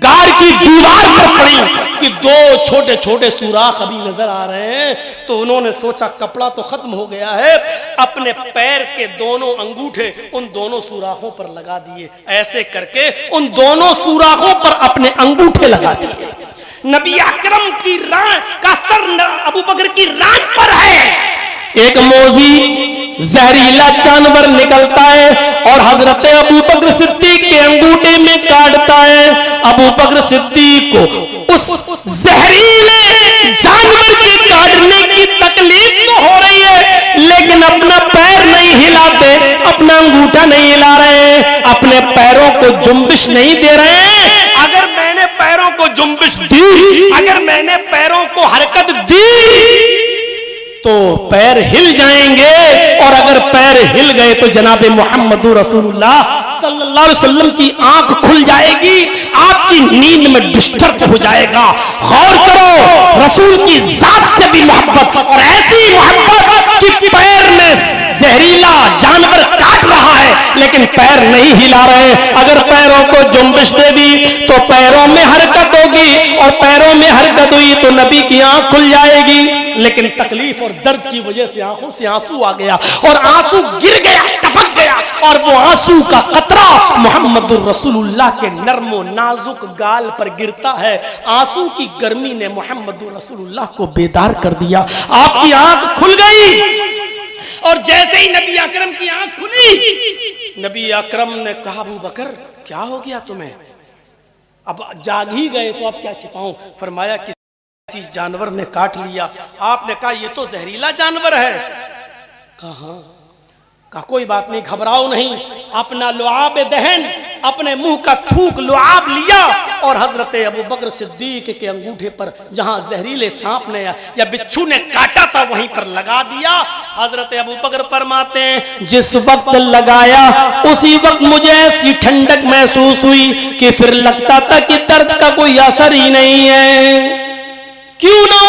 गार की दीवार पर पड़ी कि दो छोटे छोटे सुराख अभी नजर आ रहे हैं। तो उन्होंने सोचा कपड़ा तो खत्म हो गया है, अपने पैर के दोनों अंगूठे उन दोनों सुराखों पर लगा दिए। ऐसे करके उन दोनों सुराखों पर अपने अंगूठे लगा दिए। नबी अकरम की रान का सर अबू बकर की रान पर है। एक मौजी जहरीला जानवर निकलता है और हजरत अबू बकर सिद्दीक के अंगूठे में काटता है। अबू बकर सिद्दीक को उस जहरीले जानवर के काटने की तकलीफ तो हो रही है, लेकिन अपना पैर नहीं हिलाते, अपना अंगूठा नहीं हिला रहे हैं, अपने पैरों को जुम्बिश नहीं दे रहे हैं। अगर मैंने पैरों को जुम्बिश दी, अगर मैंने पैरों को हरकत दी तो पैर हिल जाएंगे, और अगर पैर हिल गए तो जनाब मोहम्मद रसूलुल्लाह सल्लल्लाहु अलैहि वसल्लम की आंख खुल जाएगी, आपकी नींद में डिस्टर्ब हो जाएगा। गौर करो, रसूल की जात से भी मोहब्बत, और ऐसी मोहब्बत कि पैर में जहरीला जानवर काट रहा है लेकिन पैर नहीं हिला रहे। अगर पैरों को जुम्बिश दे दी तो पैरों में हरकत होगी, और पैरों में हरकत हुई तो नबी की आंख खुल जाएगी। लेकिन तकलीफ और दर्द की वजह से आंखों से आंसू आ गया, और आंसू गिर गया, टपक गया, और वो आंसू का कतरा मोहम्मदुर रसूलुल्लाह के नर्मो नाजुक गाल पर गिरता है। आंसू की गर्मी ने मोहम्मदुर रसूलुल्लाह को बेदार कर दिया। आपकी आंख खुल गई, और जैसे ही नबी अकरम की आंख खुली, नबी अकरम ने कहा अबू बकर क्या हो गया तुम्हें? अब जाग ही गए तो अब क्या छिपाऊं? फरमाया किसी जानवर ने काट लिया। आपने कहा ये तो जहरीला जानवर है। कहा कोई बात नहीं, घबराओ नहीं। अपना लुआब दहन, अपने मुंह का थूक लुआब लिया और हजरत अबू बकर सिद्दीक के अंगूठे पर जहां जहरीले सांप ने या बिच्छू ने काटा था वहीं पर लगा दिया। हजरत अबू बकर फरमाते हैं जिस वक्त लगाया उसी वक्त मुझे ऐसी ठंडक महसूस हुई कि फिर लगता था कि दर्द का कोई असर ही नहीं है। क्यों ना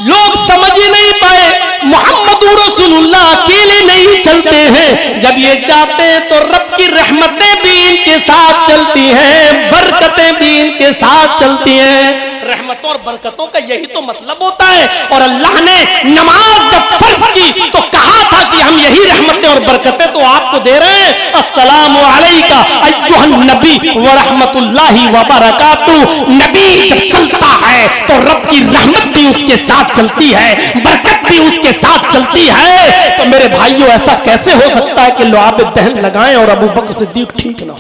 लोग समझ ही नहीं पाए, मोहम्मद रसूलुल्लाह अकेले नहीं चलते हैं। जब ये चाहते हैं तो रब की रहमतें भी इनके साथ चलती हैं, बरकतें भी इनके साथ चलती हैं। रहमतों और बरकतों का यही तो मतलब होता है। और अल्लाह ने नमाज जब फर्ज की तो कहा था कि हम यही रहमतें और बरकतें तो आपको दे रहे हैं। अस्सलामु अलैका अय्युहन नबी व रहमतुल्लाहि व बरकातुहू। नबी जब चलता है तो रब की रहमत भी उसके साथ चलती है, बरकत भी उसके साथ चलती है। तो मेरे भाइयों, ऐसा कैसे हो सकता है कि लुआब दहन लगाएं और अबू बकर सिद्दीक ठीक ना हो?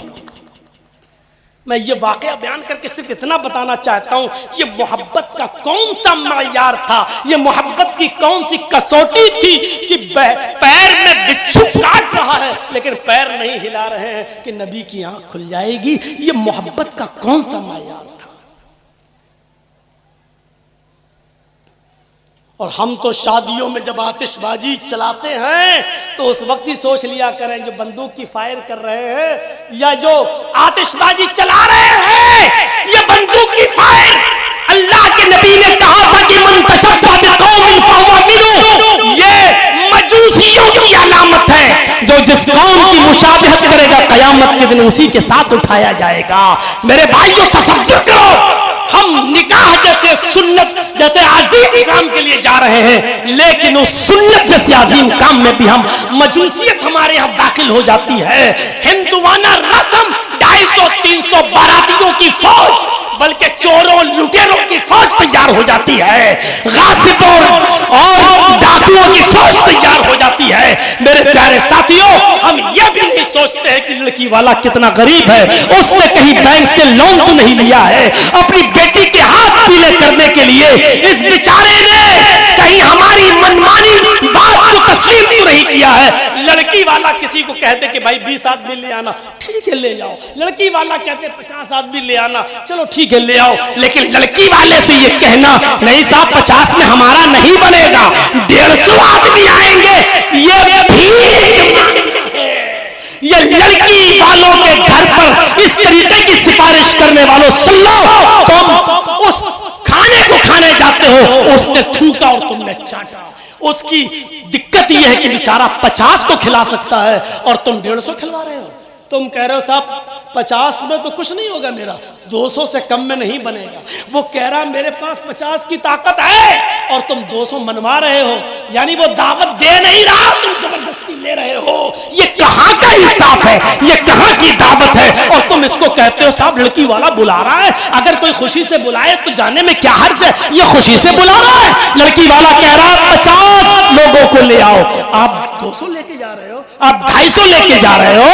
मैं ये वाकया बयान करके सिर्फ इतना बताना चाहता हूं, ये मोहब्बत का कौन सा मायार था, ये मोहब्बत की कौन सी कसौटी थी कि पैर में बिच्छू काट रहा है लेकिन पैर नहीं हिला रहे हैं कि नबी की आंख खुल जाएगी। ये मोहब्बत का कौन सा मायार था? और हम तो शादियों में जब आतिशबाजी चलाते हैं तो उस वक्त ही सोच लिया करें जो बंदूक की फायर कर रहे हैं या जो आतिशबाजी चला रहे हैं ये बंदूक की फायर। अल्लाह के नबी ने कहा था कि मन तशब्बह बिकौमिन फहुवा मिनहुम, ये मजूसियों की अलामत है। जो जिस कौम की मुशाबहत करेगा कयामत के दिन उसी के साथ उठाया जाएगा। मेरे भाइयों, तसव्वुर करो, हम निकाह जैसे सुन्नत जैसे अजीम काम के लिए जा रहे हैं, लेकिन उस सुन्नत जैसे अजीम काम में भी हम मजूसियत हमारे यहाँ दाखिल हो जाती है। हिंदुआना रस्म 250-300 बारातियों की फौज, बल्कि चोरों लुटेरों की फौज तैयार हो जाती है, गासिबों और डाकुओं की फौज तैयार हो जाती है। मेरे प्यारे साथियों, हम ये भी नहीं सोचते हैं कि लड़की वाला कितना गरीब है, उसने कहीं बैंक से लोन तो नहीं लिया है अपनी बेटी के हाथ पीले करने के लिए। इस बेचारे ने कहीं हमारी मनमानी बात को तस्लीम तो नहीं किया है, लड़की वाला किसी को कहते कि भाई 20 आदमी ले आना, ठीक है ले जाओ। लड़की वाला कहते 50 आदमी ले आना, चलो ठीक है ले आओ। लेकिन लड़की वाले से ये कहना नहीं साहब 50 में हमारा नहीं बनेगा, 150 आदमी आएंगे, ये भीख ये लड़की वालों के घर पर इस तरीके की सिफारिश करने वालों सुन लो, तुम उस खाने को खाने जाते हो, उसने थूका और तुमने चाटा। उसकी दिक्कत यह है कि बेचारा 50 को खिला सकता है और तुम 150 खिलवा रहे हो। तुम कह रहे हो साहब 50 में तो कुछ नहीं होगा मेरा, 200 से कम में नहीं बनेगा। वो कह रहा मेरे पास 50 की ताकत है और तुम 200 मनवा रहे हो, यानी वो दावत दे नहीं रहा, तुम जबरदस्ती ले रहे हो। ये कहां का इंसाफ है, ये कहां की दावत है? और तुम इसको कहते हो साहब लड़की वाला बुला रहा है, अगर कोई खुशी से बुलाए तो जाने में क्या हर्ज है, ये खुशी से बुला रहा है। लड़की वाला कह रहा है 50 लोगों को ले आओ, आप 200 लेके जा रहे हो, आप 250 लेके जा रहे हो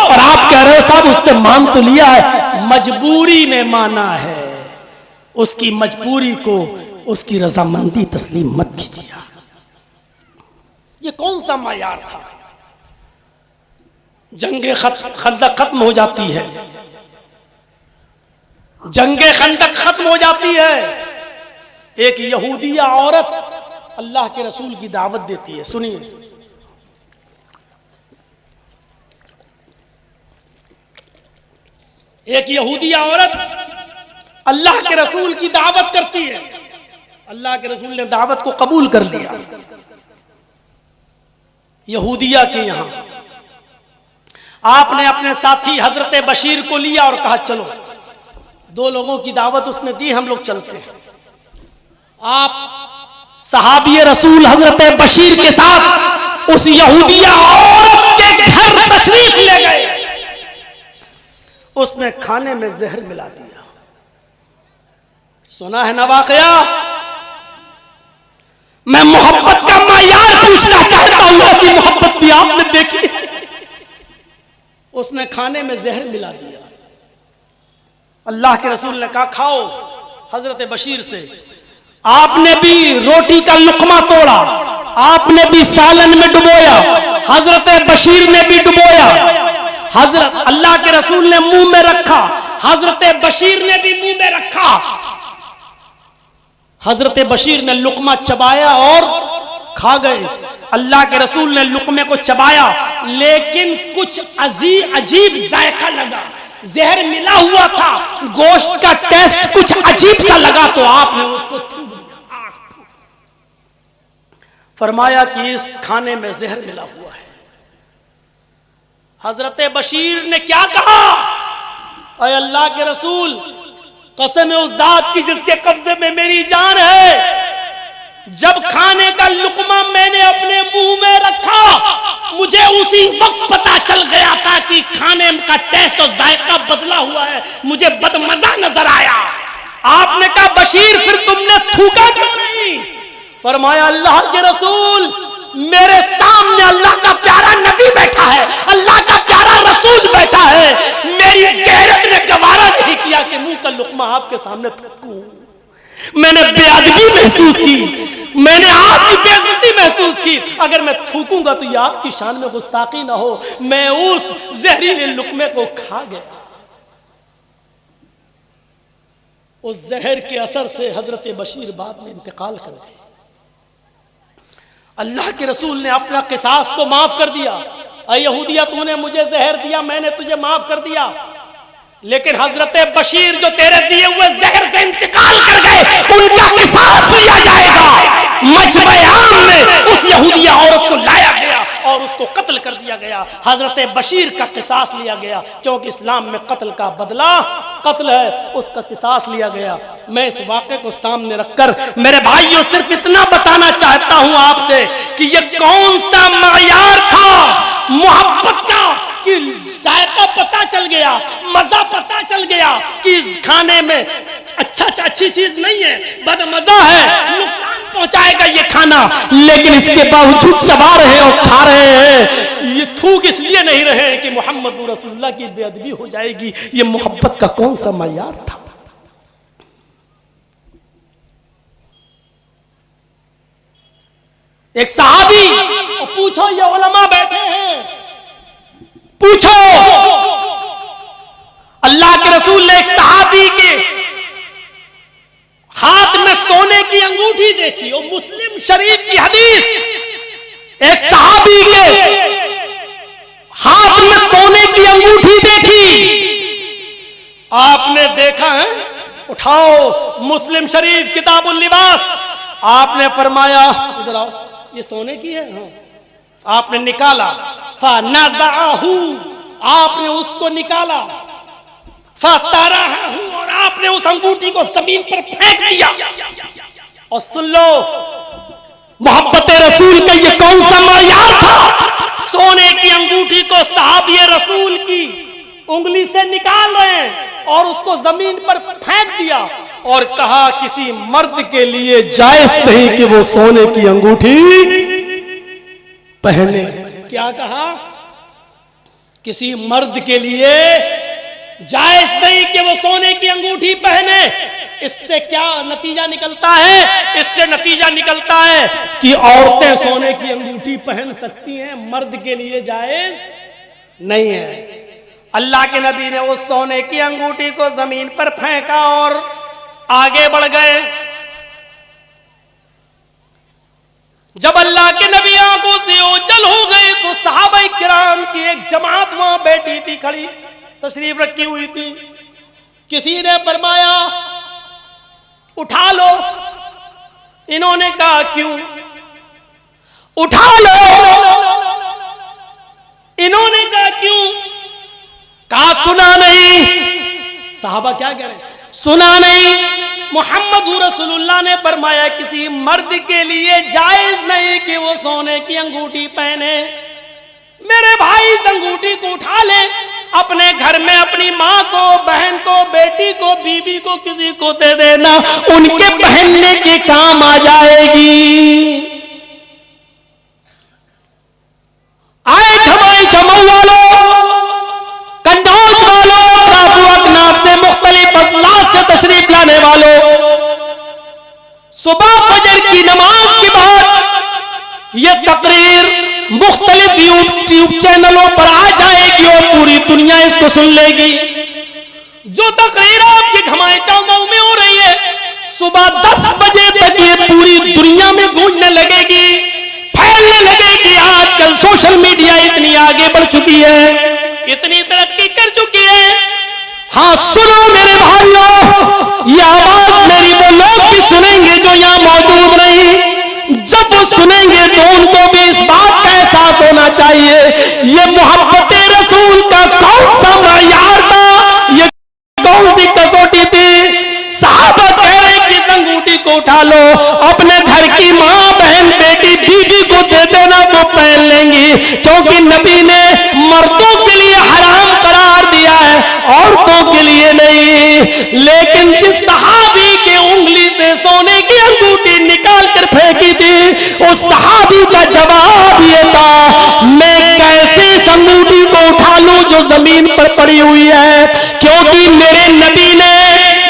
और आप कह रहे हो साहब उसने मान तो लिया है, मजबूरी में माना है। उसकी मजबूरी को उसकी रजामंदी तस्लीम मत कीजिए। ये कौन सा मायार था? जंगे खंदक खत्म हो जाती है, जंगे खंदक खत्म हो जाती है। एक यहूदिया औरत अल्लाह के रसूल की दावत देती है, सुनिए। एक यहूदिया औरत अल्लाह के रसूल की दावत करती है, अल्लाह के रसूल ने दावत को कबूल कर लिया। यहूदिया के यहां आपने अपने साथी हजरत बशीर को लिया और कहा चलो, 2 लोगों की दावत उसने दी, हम लोग चलते हैं। आप सहाबी रसूल हजरत बशीर के साथ उस यहूदिया औरत के घर तशरीफ ले गए। उसने खाने में जहर मिला दिया। सुना है ना वाकया? मैं मोहब्बत का मायार पूछना चाहता हूं, ऐसी मोहब्बत भी आपने देखी? उसने खाने में जहर मिला दिया। अल्लाह के रसूल ने कहा खाओ। हजरत बशीर से आपने भी रोटी का लुकमा तोड़ा, आपने भी सालन में डुबोया, हजरत बशीर ने भी डुबोया। हजरत अल्लाह के रसूल ने मुंह में रखा, हजरत बशीर ने भी मुंह में रखा। हजरत बशीर ने लुकमा चबाया और खा गए। अल्लाह के रसूल ने लुकमे को चबाया, लेकिन कुछ अजीब जायका लगा, जहर मिला हुआ था, गोश्त का टेस्ट कुछ अजीब सा लगा, तो आपने उसको थूक दिया। फरमाया कि इस खाने में जहर मिला हुआ है। हजरत बशीर ने क्या कहा? अय अल्लाह के रसूल, कसम उस जात की जिसके कब्जे में मेरी जान है, जब खाने का लुकमा मैंने अपने मुंह में रखा, मुझे उसी वक्त पता चल गया था कि खाने का टेस्ट और जायका बदला हुआ है, मुझे बदमजा नजर आया। आपने कहा बशीर फिर तुमने थूका क्यों नहीं? फरमाया अल्लाह के रसूल, मेरे सामने अल्लाह का प्यारा नबी बैठा है, अल्लाह का प्यारा रसूल बैठा है, मेरी गैरत ने गवारा नहीं किया कि मुंह का लुकमा आपके सामने थूकूं। मैंने बेअदबी महसूस की, मैंने आपकी बेइज्जती महसूस की। अगर मैं थूकूंगा तो ये आपकी शान में गुस्ताखी ना हो। मैं उस जहरीले लुकमे को खा गया। उस जहर के असर से हजरत बशीर बाद में इंतकाल कर गए। अल्लाह के रसूल ने अपना किसास तो माफ कर दिया। अय यहूदिया, तूने मुझे जहर दिया, मैंने तुझे माफ कर दिया, लेकिन हजरत बशीर जो तेरे दिए हुए जहर से इंतकाल कर गए, उनका किसास लिया जाएगा। मजमे आम में उस यहूदिया औरत को लाया गया और उसको कत्ल कर दिया गया। हजरत बशीर का किसास लिया गया, क्योंकि इस्लाम में कत्ल का बदला कत्ल है, उसका किसास लिया गया। मैं इस वाक़े को सामने रखकर मेरे भाइयों सिर्फ इतना बताना चाहता हूं आपसे कि ये कौन सा मयार था मोहब्बत का, कि जायका पता चल गया, मजा पता चल गया कि इस खाने में अच्छी चीज नहीं है, बदमजा है, नुकसान पहुंचाएगा ये खाना, लेकिन इसके बावजूद चबा रहे हैं और खा रहे हैं। ये थूक इसलिए नहीं रहे कि मोहम्मद रसूलुल्लाह की बेअदबी हो जाएगी। ये मोहब्बत का कौन सा मयार था? एक सहाबी, और पूछो ये उलमा बैठे हैं, पूछो, अल्लाह के रसूल ने एक सहाबी के हाथ में सोने की अंगूठी देखी, और मुस्लिम शरीफ की हदीस, एक सहाबी के हाथ में सोने की अंगूठी देखी, आपने देखा है, उठाओ मुस्लिम शरीफ किताबुल लिबास, आपने फरमाया इधर आओ, ये सोने की है। हाँ। आपने निकाला, फनज़अहू, आपने उसको निकाला, फतरहू, और आपने उस अंगूठी को जमीन पर फेंक दिया। और सुन लो, मोहब्बत रसूल का ये कौन सा मयार था? सोने की अंगूठी को साहब ये रसूल की उंगली से निकाल रहे हैं और उसको जमीन पर फेंक दिया, और कहा किसी मर्द के लिए जायज नहीं कि वो सोने की अंगूठी पहने। क्या कहा? किसी मर्द के लिए जायज नहीं कि वो सोने की अंगूठी पहने। इससे क्या नतीजा निकलता है? इससे नतीजा निकलता है कि औरतें सोने की अंगूठी पहन सकती हैं, मर्द के लिए जायज नहीं है। अल्लाह के नबी ने उस सोने की अंगूठी को जमीन पर फेंका और आगे बढ़ गए। जब अल्लाह के नबी आंखों से ओझल हो गए तो सहाबा किराम की एक जमात वहां बैठी थी, खड़ी तशरीफ रखी हुई थी। किसी ने फरमाया उठा लो, इन्होंने कहा क्यों? उठा लो, इन्होंने कहा क्यों? कहा सुना नहीं। साहबा क्या कह रहे हैं? सुना नहीं। मोहम्मद रसूलुल्लाह ने फरमाया किसी मर्द के लिए जायज नहीं कि वो सोने की अंगूठी पहने। मेरे भाई इस अंगूठी को उठा ले, अपने घर में अपनी माँ को, बहन को, बेटी को, बीबी को, किसी को दे देना, उनके पहनने के काम आ जाएगी। आए धमाई जमाऊ वालों, कंडौज वालों, काबू अकनाफ से मुख्तलिफ अजलास से तशरीफ लाने वालों, सुबह फजर की नमाज के बाद ये तकरीर मुख्तलिफ यूट्यूब चैनलों पर आ जाएगी और पूरी दुनिया इसको सुन लेगी। जो तकरीर आपकी घमाई चौमाऊ में हो रही है, सुबह 10 बजे तक ये पूरी दुनिया में गूंजने लगेगी, फैलने लगेगी। आजकल सोशल मीडिया इतनी आगे बढ़ चुकी है, इतनी तरक्की कर चुकी है। हाँ सुनो मेरे भाइयों, ये आवाज मेरी वो लोग भी सुनेंगे जो यहाँ मौजूद नहीं। जब वो सुनेंगे तो उनको भी इस बात का एहसास होना चाहिए ये मोहब्बत रसूल का कौन सा मयार था, ये कौन सी कसौटी थी। साहबा कह रहे कि इस अंगूठी को उठा लो, अपने घर की माँ, बहन, बेटी, बीवी को दे देना, वो पहन लेंगी, क्योंकि नबी ने मर्दों के लिए हराम करार दिया है, औरतों के लिए नहीं। लेकिन जिस सहाबी के उंगली से सोने की अंगूठी निकाल कर फेंकी थी, उस सहाबी का जवाब ये था, मैं कैसे इस अंगूठी को उठा लूं जो जमीन पर पड़ी हुई है, क्योंकि मेरे नबी ने,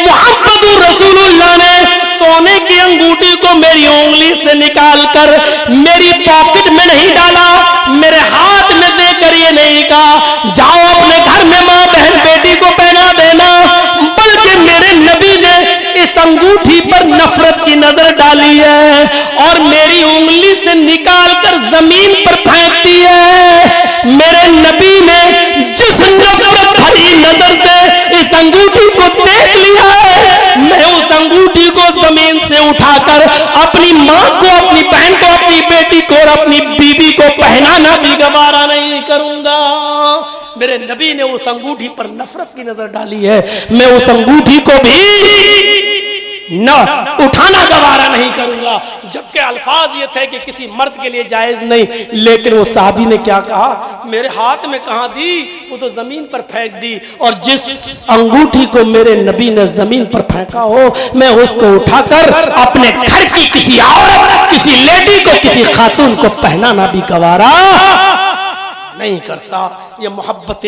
मोहम्मद रसूलुल्लाह ने सोने की अंगूठी को मेरी उंगली से निकालकर मेरी पॉकेट में नहीं डाला, मेरे हाथ में देकर ये नहीं कहा जाओ अपने घर में माँ, बहन, बेटी को पहना देना, बल्कि मेरे नबी ने इस अंगूठी पर नफरत की नजर डाली है और मेरी उंगली से निकालकर जमीन पर फेंक दी है। मेरे नबी ने जिस नफरत भरी नजर से इस अंगूठी को देख लिया है, मैं उस अंगूठी को जमीन से उठाकर अपनी माँ को, अपनी बहन को, अपनी बेटी को और अपनी बीवी को पहनाना भी गवारा नहीं करूंगा। मेरे नबी ने उस अंगूठी पर नफरत की नजर डाली है, मैं उस अंगूठी को भी न उठाना गवारा नहीं करूंगा। जबकि अल्फाज ये थे कि किसी मर्द के लिए जायज नहीं, लेकिन वो साहबी ने क्या कहा, मेरे हाथ में कहां दी, वो तो जमीन पर फेंक दी, और जिस अंगूठी को मेरे नबी ने जमीन पर फेंका हो, मैं उसको उठाकर अपने घर की किसी औरत, किसी लेडी को, किसी खातून को पहनाना भी गवारा नहीं करता। ये मोहब्बत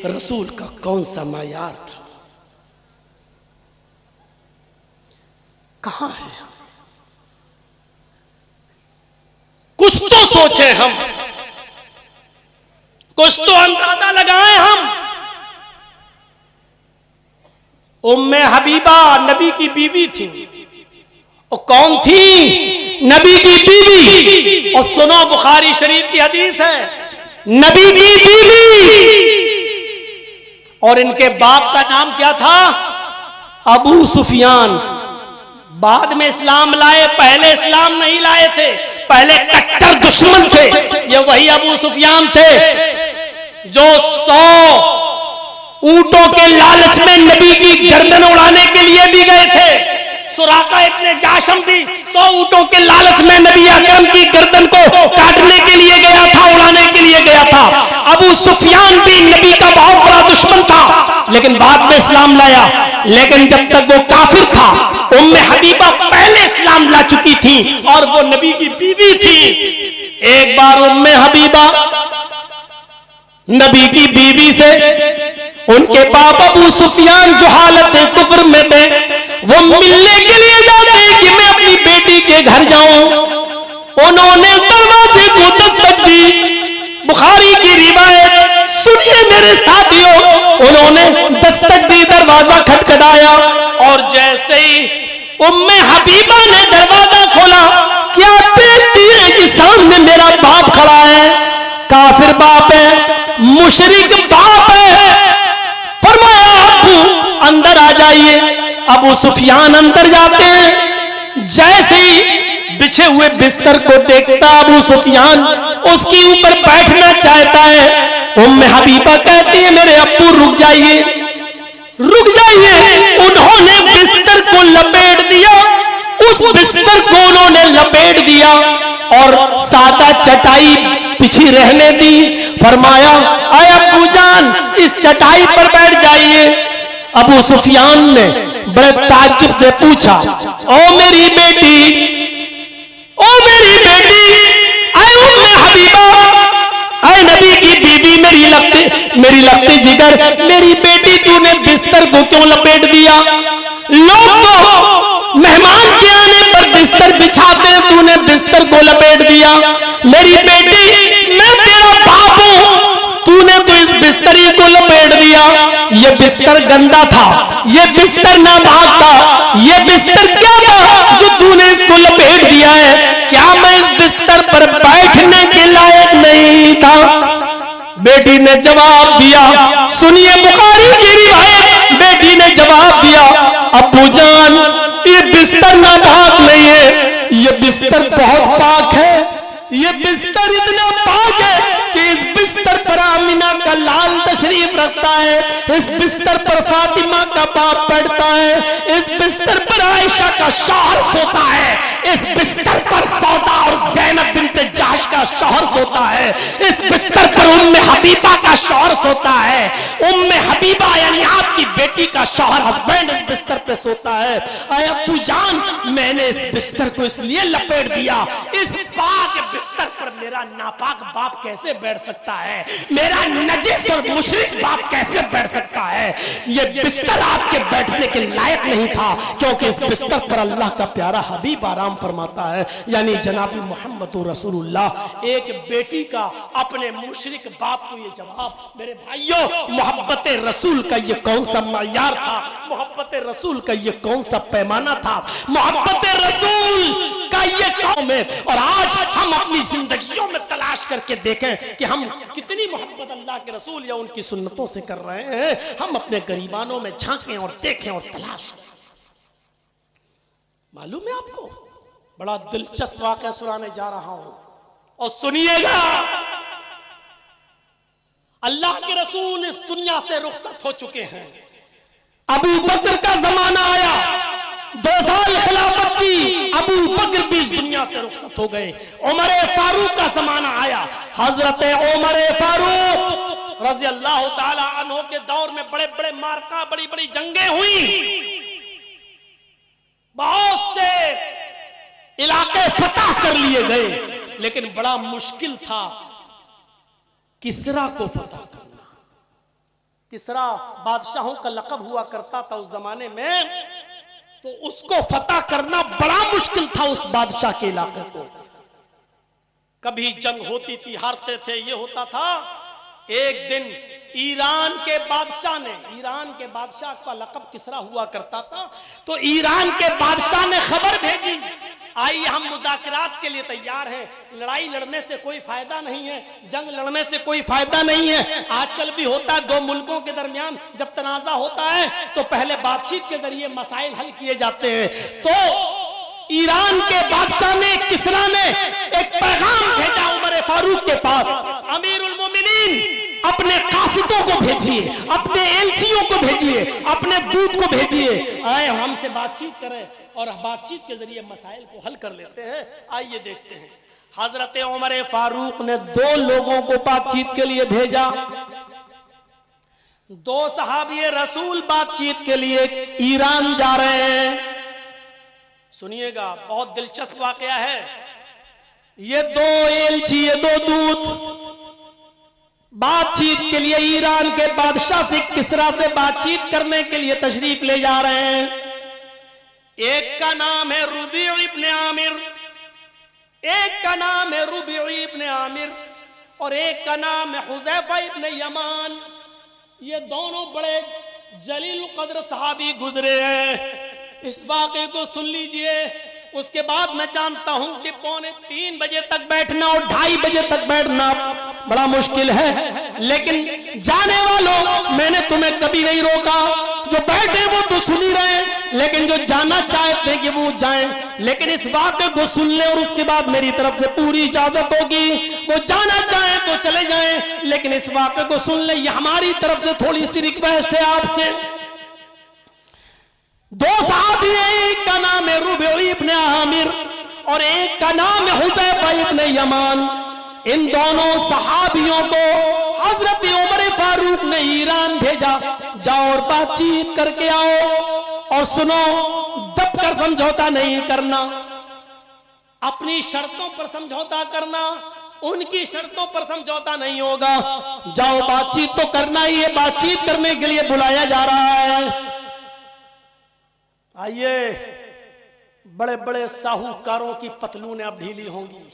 रसूल का कौन सा मयार था? कहां है? कुछ तो सोचें हम, कुछ तो अंदाजा लगाएं हम। उम्मे हबीबा नबी की बीवी थी। और कौन थी? नबी की बीवी। और सुनो, बुखारी शरीफ की हदीस है, नबी की बीवी। और इनके बाप का नाम क्या था? अबू सुफियान। बाद में इस्लाम लाए, पहले इस्लाम नहीं लाए थे, पहले कट्टर दुश्मन थे। ये वही अबू सुफियान थे जो 100 ऊंटों के लालच में नबी की गर्दन उड़ाने के लिए भी गए थे। सुराका इब्ने जाशम भी 100 ऊंटों के लालच में नबी अकरम की गर्दन को काटने के लिए गया था, उड़ाने के लिए गया था। अबू सुफियान भी नबी का बहुत बड़ा दुश्मन था, लेकिन बाद में इस्लाम लाया। लेकिन जब तक वो काफिर था, उम्मे हबीबा पहले इस्लाम ला चुकी थी और वो नबी की बीवी थी। एक बार उम्मे हबीबा नबी की बीवी से उनके बाप अबू सुफियान जो हालत कुफ्र में थे, वो मिलने के लिए जाते कि मैं अपनी बेटी के घर जाऊं। उन्होंने दरवाजे को दस्तक दी। बुखारी की रिवायत सुनिए मेरे साथियों, उन्होंने दस्तक दी, दरवाजा खटखटाया और जैसे ही उम्मे हबीबा ने दरवाजा खोला, क्या देखती है कि सामने मेरा बाप खड़ा है, काफिर बाप है, मुशरिक बाप है। फरमाया अबू अंदर आ जाइए। अबू सुफियान अंदर जाते हैं, जैसे ही बिछे हुए बिस्तर को देखता अबू सुफियान उसके ऊपर बैठना चाहता है। उम्मे हबीबा कहती है मेरे अब्बू रुक जाइए, रुक जाइए। उन्होंने बिस्तर को लपेट दिया, उस बिस्तर को उन्होंने लपेट दिया और सादा चटाई पिछी रहने दी। फरमाया आए अब्बू जान इस चटाई पर बैठ जाइए। अबू सुफियान ने बड़े ताज्जुब से पूछा, ओ मेरी बेटी, ओ मेरी बेटी, आए उम्मे हबीबा, आए नबी की बीबी, मेरी लगती जिगर, मेरी बेटी तूने बिस्तर को क्यों लपेट दिया? लोग तो मेहमान के आने पर बिस्तर बिछाते, तूने बिस्तर को लपेट दिया। मेरी बेटी मैं तेरा बाप हूं, तूने तो इस बिस्तरी को लपेट दिया। ये बिस्तर गंदा था, ये बिस्तर नापाक था, ये बिस्तर क्या था जो तूने इसको लपेट दिया है? क्या मैं इस बिस्तर पर बैठने के लायक नहीं था? बेटी ने जवाब दिया, सुनिए बुखारी की रिवायत, बेटी ने जवाब दिया, अब्बू जान ये बिस्तर नापाक नहीं है, ये बिस्तर बहुत पाक है। ये बिस्तर इतना पाक है कि इस बिस्तर पर आमिना का लाल तशरीफ रखता है, इस बिस्तर पर फातिमा का बाप बैठता है, इस बिस्तर पर आयशा का शौहर सोता है, इस बिस्तर पर सौदा और ज़ैनब बिन्त जहश का शौहर सोता है, इस बिस्तर पर उम्मे हबीबा का शौहर सोता है। उम्मे हबीबा यानी आपकी बेटी का शौहर, हस्बैंड इस बिस्तर पे सोता है। अरे अब्बू जान मैंने इस बिस्तर को इसलिए लपेट दिया, इस पाक बिस्तर पर मेरा नापाक बाप कैसे बैठ सकता है, मेरा नजीस और मुशरिक बाप कैसे बैठ सकता है? ये बिस्तर आपके बैठने के लायक नहीं था, क्योंकि इस बिस्तर पर अल्लाह का प्यारा हबीब आराम फरमाता है, यानी जनाबी मोहम्मद रसूलुल्लाह। एक बेटी का अपने मुशरिक बाप को ये जवाब, मेरे भाइयों मोहब्बत रसूल का ये कौन सा मयार था, मोहब्बत रसूल का ये कौन सा पैमाना था, मोहब्बत रसूल का ये कौन है? और आज हम अपनी जिंदगियों में तलाश करके देखें कि हम कितनी मोहब्बत अल्लाह के रसूल या उनकी सुन्नतों से कर रहे हैं। हम अपने गरीबानों में झांकें और देखें और तलाश करें। मालूम है आपको, बड़ा दिलचस्प वाक़या सुनाने जा रहा हूं और सुनिएगा। अल्लाह के रसूल इस दुनिया से रुखसत हो चुके हैं। अबू बकर का जमाना आया, 2 साल खिलाफत की, अबू बकर भी इस दुनिया से रुखसत हो गए। उमर फारूक का जमाना आया, हजरत उमर फारूक रज़ी अल्लाह ताला अन्हु के दौर में बड़े बड़े मार्का, बड़ी बड़ी जंगें हुई, बहुत से इलाके फतह कर लिए गए, लेकिन बड़ा मुश्किल था किसरा को फतह करना। किसरा बादशाहों का लक़ब हुआ करता था उस जमाने में, तो उसको फतह करना बड़ा मुश्किल था उस बादशाह के इलाके को। कभी जंग होती थी, हारते थे, ये होता था। एक दिन ईरान के बादशाह ने, ईरान के बादशाह का लक़ब किसरा हुआ करता था, तो ईरान के बादशाह ने खबर भेजी, आइए हम मुज़ाकरात के लिए तैयार हैं, लड़ाई लड़ने से कोई फायदा नहीं है, जंग लड़ने से कोई फायदा नहीं है। आजकल भी होता है, दो मुल्कों के दरमियान जब तनाज़ा होता है तो पहले बातचीत के जरिए मसाइल हल किए जाते हैं। तो ईरान के बादशाह ने, किसरा ने एक पैगाम भेजा उमर फारूक के पास, अमीरुल मोमिनीन अपने कासिदों को भेजिए, अपने एलचियों को भेजिए, अपने दूत को भेजिए, आए हमसे बातचीत करें और बातचीत के जरिए मसाइल को हल कर लेते हैं। आइए देखते हैं। हजरत उमर फारूक ने 2 लोगों को बातचीत के लिए भेजा। 2 सहाबी रसूल बातचीत के लिए ईरान जा रहे हैं। सुनिएगा, बहुत दिलचस्प वाकया है। ये 2 एलची, ये 2 दूत बातचीत के लिए ईरान के बादशाह से, किसरा से बातचीत करने के लिए तशरीफ ले जा रहे हैं। एक का नाम है रुबी इब्न आमिर, एक का नाम है रुबी इब्न आमिर और एक का नाम है हुज़ैफा इब्न यमान। ये दोनों बड़े जलील कद्र सहाबी गुजरे हैं। इस वाक़े को सुन लीजिए। उसके बाद मैं जानता हूं कि 2:45 बजे तक बैठना और 2:30 बजे तक बैठना बड़ा मुश्किल है, लेकिन जाने वालों, मैंने तुम्हें कभी नहीं रोका। जो बैठे वो तो सुन ही रहे हैं, लेकिन जो जाना चाहते हैं कि वो जाएं। लेकिन इस वाक़े को सुन ले और उसके बाद मेरी तरफ से पूरी इजाजत होगी। वो जाना चाहे तो चले जाएं, लेकिन इस वाक़े को सुन ले, ये हमारी तरफ से थोड़ी सी रिक्वेस्ट है आपसे। 2 सहाबी हैं, एक का नाम है रुबई इब्न आमिर और एक का नाम है हुज़ैफा इब्न यमान। इन दोनों सहाबियों को हजरत उमर फारूक ने ईरान भेजा, जाओ और बातचीत करके आओ और सुनो, दब कर समझौता नहीं करना, अपनी शर्तों पर समझौता करना, उनकी शर्तों पर समझौता नहीं होगा। जाओ, बातचीत तो करना ही है, बातचीत करने के लिए बुलाया जा रहा है। आइए, बड़े बड़े साहूकारों की पतलूनें अब ढीली होंगी।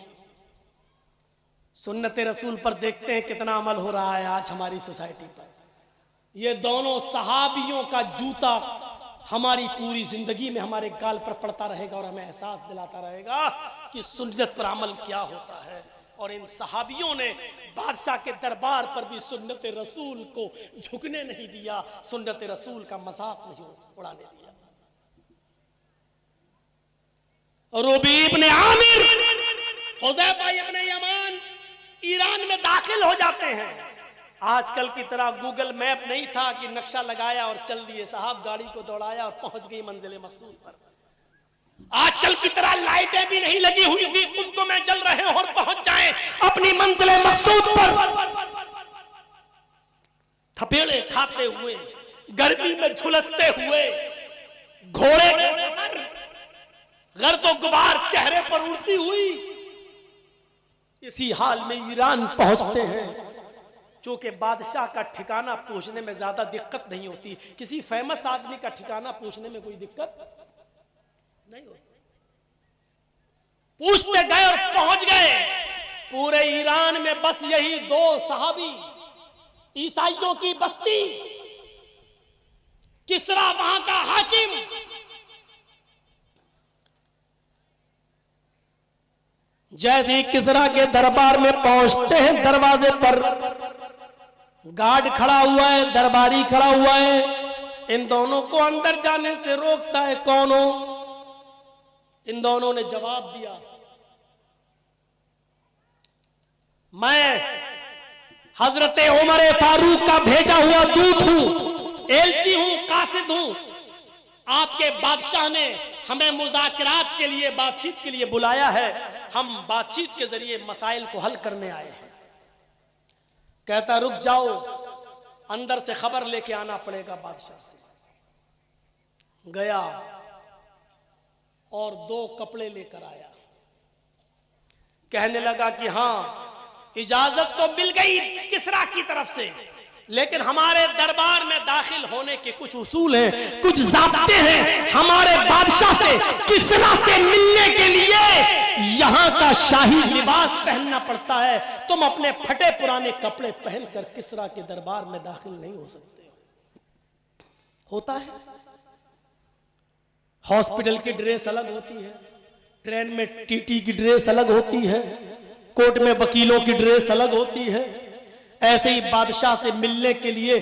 सुन्नत रसूल पर देखते हैं कितना अमल हो रहा है आज हमारी सोसाइटी पर। ये दोनों सहाबियों का जूता हमारी पूरी जिंदगी में हमारे गाल पर पड़ता रहेगा और हमें एहसास दिलाता रहेगा कि सुन्नत पर अमल क्या होता है। और इन सहाबियों ने बादशाह के दरबार पर भी सुन्नत रसूल को झुकने नहीं दिया, सुन्नत रसूल का मजाक नहीं उड़ाने दिया। रुबी इब्न आमिर, हुज़ैफा इब्न यमान ईरान में दाखिल हो जाते हैं। आजकल की तरह गूगल मैप नहीं था कि नक्शा लगाया और चल दिए साहब, गाड़ी को दौड़ाया और पहुंच गई मंजिल मकसूद पर। आजकल की तरह लाइटें भी नहीं लगी हुई थी, कुमकुम में जल रहे हो और पहुंच जाएं अपनी मंजिल मकसूद पर। थपेड़े खाते हुए, गर्मी में झुलसते हुए, घोड़े घर तो गुबार चेहरे पर उड़ती हुई, इसी हाल में ईरान पहुंचते हैं। चूंकि बादशाह का ठिकाना पूछने में ज्यादा दिक्कत नहीं होती, किसी फेमस आदमी का ठिकाना पूछने में कोई दिक्कत नहीं होती। पूछते गए और पहुंच गए। पूरे ईरान में बस यही 2 सहाबी, ईसाइयों की बस्ती, किसरा वहां का हाकिम। जैसे ही किसरा के दरबार में पहुंचते हैं, दरवाजे पर गार्ड खड़ा हुआ है, दरबारी खड़ा हुआ है। इन दोनों को अंदर जाने से रोकता है। कौन हो? इन दोनों ने जवाब दिया, मैं हजरत उमर फारूक का भेजा हुआ दूत हूं, एलची हूं, कासिद हूं। आपके बादशाह ने हमें मुज़ाकरात के लिए, बातचीत के लिए बुलाया है। हम बातचीत के जरिए मसाइल को हल करने आए हैं। कहता रुक जाओ, अंदर से खबर लेके आना पड़ेगा बादशाह से। गया और 2 कपड़े लेकर आया। कहने लगा कि हाँ, इजाजत तो मिल गई किसरा की तरफ से, लेकिन हमारे दरबार में दाखिल होने के कुछ उसूल हैं, कुछ ज़ाब्ते हैं। हमारे बादशाह से, किसरा से मिलने के लिए यहां का शाही लिबास पहनना पड़ता है। तुम अपने फटे पुराने कपड़े पहनकर किसरा के दरबार में दाखिल नहीं हो सकते। होता है, हॉस्पिटल की ड्रेस अलग होती है, ट्रेन में टीटी की ड्रेस अलग होती है, कोर्ट में वकीलों की ड्रेस अलग होती है। ऐसे ही बादशाह से मिलने के लिए,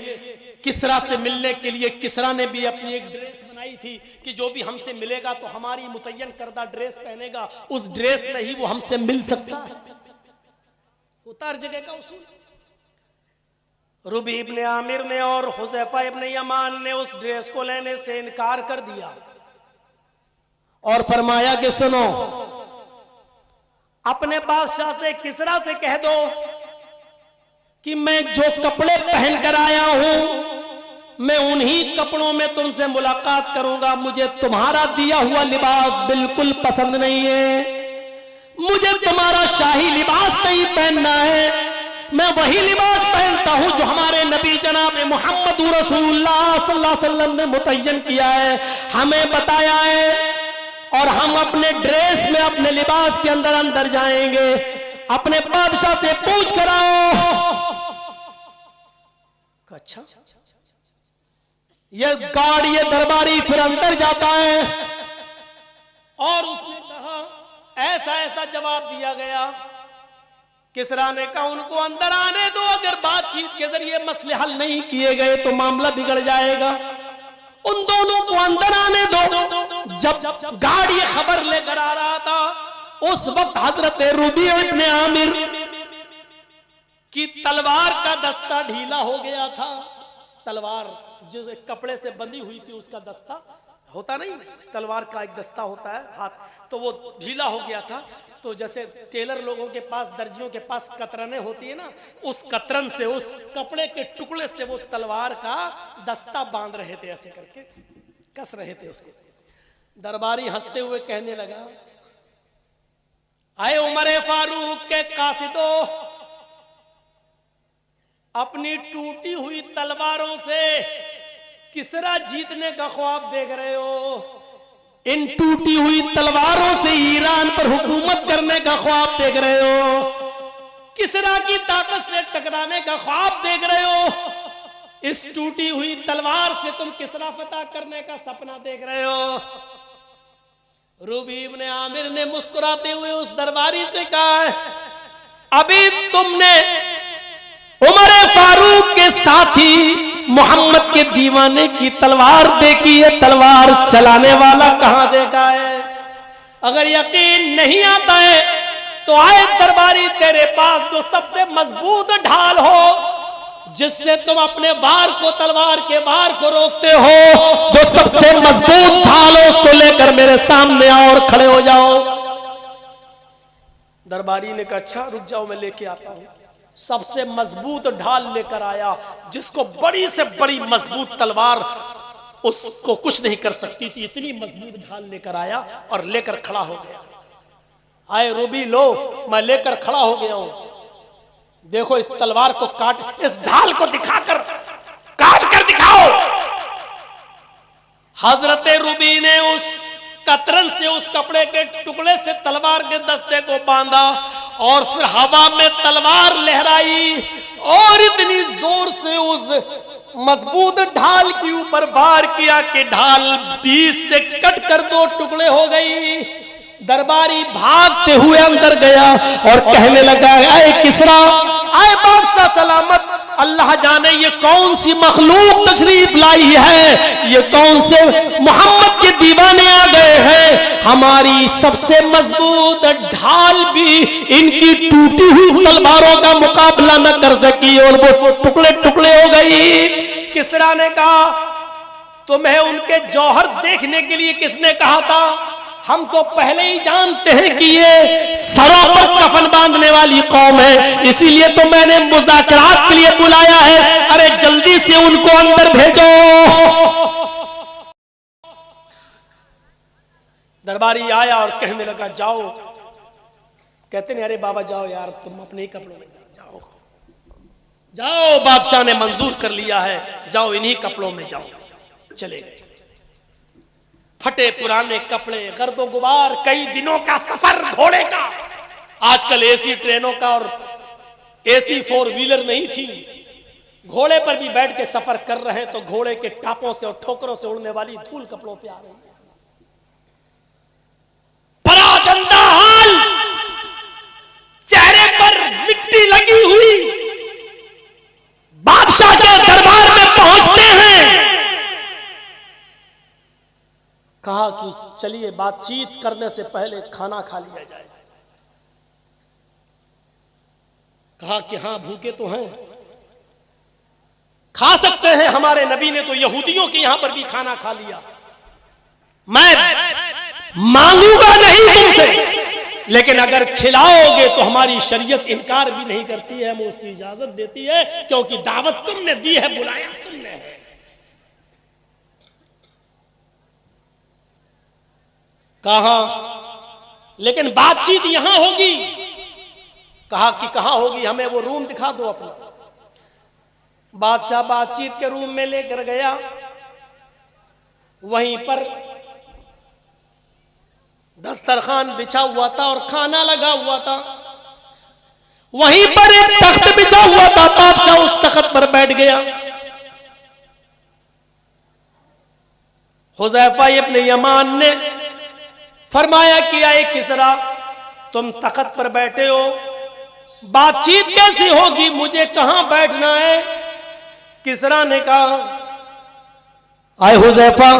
किसरा से मिलने के लिए किसरा ने भी अपनी एक ड्रेस बनाई थी कि जो भी हमसे मिलेगा तो हमारी मुतय्यन करदा ड्रेस पहनेगा, उस ड्रेस में ही वो हमसे मिल सकता है। होता हर जगह का उसूल। रुबी इब्ने आमिर ने और हुज़ैफा इब्ने यमान ने उस ड्रेस को लेने से इनकार कर दिया और फरमाया कि सुनो, अपने बादशाह से किसरा से कह दो कि मैं जो कपड़े पहन कर आया हूं मैं उन्हीं कपड़ों में तुमसे मुलाकात करूंगा। मुझे तुम्हारा दिया हुआ लिबास बिल्कुल पसंद नहीं है, मुझे तुम्हारा शाही लिबास नहीं पहनना है। मैं वही लिबास पहनता हूं जो हमारे नबी जनाब मोहम्मद रसूलुल्लाह सल्लल्लाहु अलैहि वसल्लम ने मुतय्यन किया है, हमें बताया है। और हम अपने ड्रेस में, अपने लिबास के अंदर अंदर जाएंगे। अपने बादशाह से पूछ कर आओ। अच्छा, ये गार्ड, ये दरबारी फिर अंदर जाता है और उसने कहा, ऐसा ऐसा जवाब दिया गया। किसरा ने कहा उनको अंदर आने दो, अगर बातचीत के जरिए मसले हल नहीं किए गए तो मामला बिगड़ जाएगा। उन दोनों को अंदर आने दो। जब गार्ड ये खबर लेकर आ रहा था, उस वक्त हजरत रुबी इब्ने आमिर की तलवार का दस्ता ढीला हो गया था। तलवार जो कपड़े से बंधी हुई थी उसका दस्ता होता नहीं, तलवार का एक दस्ता होता है हाथ, तो वो ढीला हो गया था। तो जैसे टेलर लोगों के पास, दर्जियों के पास कतरने होती है ना, उस कतरन से, उस कपड़े के टुकड़े से वो तलवार का दस्ता बांध रहे थे, ऐसे करके कस रहे थे उसको। दरबारी हंसते हुए कहने लगा, आए उमर फारूक के कासिदो, अपनी टूटी हुई तलवारों से किसरा जीतने का ख्वाब देख रहे हो? इन टूटी हुई तलवारों से ईरान पर हुकूमत करने का ख्वाब देख रहे हो? किसरा की ताकत से टकराने का ख्वाब देख रहे हो? इस टूटी हुई तलवार से तुम किसरा फतह करने का सपना देख रहे हो? रुबी इब्ने आमिर ने मुस्कुराते हुए उस दरबारी से कहा, अभी तुमने उमर फारूक के साथी मोहम्मद के दीवाने की तलवार देखी है, तलवार चलाने वाला कहां देखा है? अगर यकीन नहीं आता है तो आए दरबारी तेरे पास जो सबसे मजबूत ढाल हो, जिससे तुम अपने वार को, तलवार के वार को रोकते हो, जो सबसे मजबूत ढाल हो उसको लेकर मेरे सामने आओ और खड़े हो जाओ। दरबारी ने कहा, अच्छा रुक जाओ, मैं लेके आता हूं। सबसे मजबूत ढाल लेकर आया, जिसको बड़ी से बड़ी मजबूत तलवार उसको कुछ नहीं कर सकती थी, इतनी मजबूत ढाल लेकर आया और लेकर खड़ा हो गया। आए रुबी, लो मैं लेकर खड़ा हो गया हूं, देखो इस तलवार को काट, इस ढाल को दिखाकर काट कर दिखाओ। हजरत रुबी ने उस कतरन से, उस कपड़े के टुकड़े से तलवार के दस्ते को बांधा और फिर हवा में तलवार लहराई और इतनी जोर से उस मजबूत ढाल के ऊपर वार किया कि ढाल बीच से कट कर दो टुकड़े हो गई। दरबारी भागते हुए अंदर गया और कहने लगा, आए किसरा, आए बादशाह सलामत, अल्लाह जाने ये कौन सी मखलूक तशरीफ लाई है, ये कौन से मोहम्मद के दीवाने आ गए हैं। हमारी सबसे मजबूत ढाल भी इनकी टूटी हुई तलवारों का मुकाबला न कर सकी और वो टुकड़े टुकड़े हो गई। किसरा ने कहा, तुम्हें उनके जौहर देखने के लिए किसने कहा था? हम तो पहले ही जानते हैं कि ये सरों पर कफन बांधने वाली कौम है, इसीलिए तो मैंने मुज़ाकरात के लिए बुलाया है। अरे जल्दी से उनको अंदर भेजो। दरबारी आया और कहने लगा, जाओ। कहते नहीं, अरे बाबा जाओ यार, तुम अपने ही कपड़ों में जाओ, जाओ, बादशाह ने मंजूर कर लिया है, जाओ इन्हीं कपड़ों में जाओ। चले गए। फटे पुराने कपड़े, गर्दो गुबार, कई दिनों का सफर घोड़े का। आजकल एसी ट्रेनों का और एसी 4 व्हीलर नहीं थी, घोड़े पर भी बैठ के सफर कर रहे हैं, तो घोड़े के टापों से और ठोकरों से उड़ने वाली धूल कपड़ों पे आ रही है। परागंदा हाल, चेहरे पर मिट्टी लगी हुई, बादशाह के दरबार में पहुंचते हैं। कहा कि चलिए बातचीत करने से पहले खाना खा लिया जाए। कहा कि हां भूखे तो हैं, खा सकते हैं, हमारे नबी ने तो यहूदियों के यहां पर भी खाना खा लिया। मैं मांगूंगा नहीं तुमसे, लेकिन अगर खिलाओगे तो हमारी शरीयत इनकार भी नहीं करती है, हमें उसकी इजाजत देती है, क्योंकि दावत तुमने दी है, बुलाया तुमने है। कहा लेकिन बातचीत यहां होगी। कहा कि कहां होगी, हमें वो रूम दिखा दो अपना। बादशाह बातचीत के रूम में लेकर गया, वहीं पर दस्तरखान बिछा हुआ था और खाना लगा हुआ था। वहीं पर एक तख्त बिछा हुआ था, बादशाह उस तख्त पर बैठ गया। हुज़ैफा इब्न यमान ने फरमाया कि आए किसरा, तुम तख्त पर बैठे हो, बातचीत कैसी होगी, मुझे कहां बैठना है। किसरा ने कहा, आए हुज़ैफा,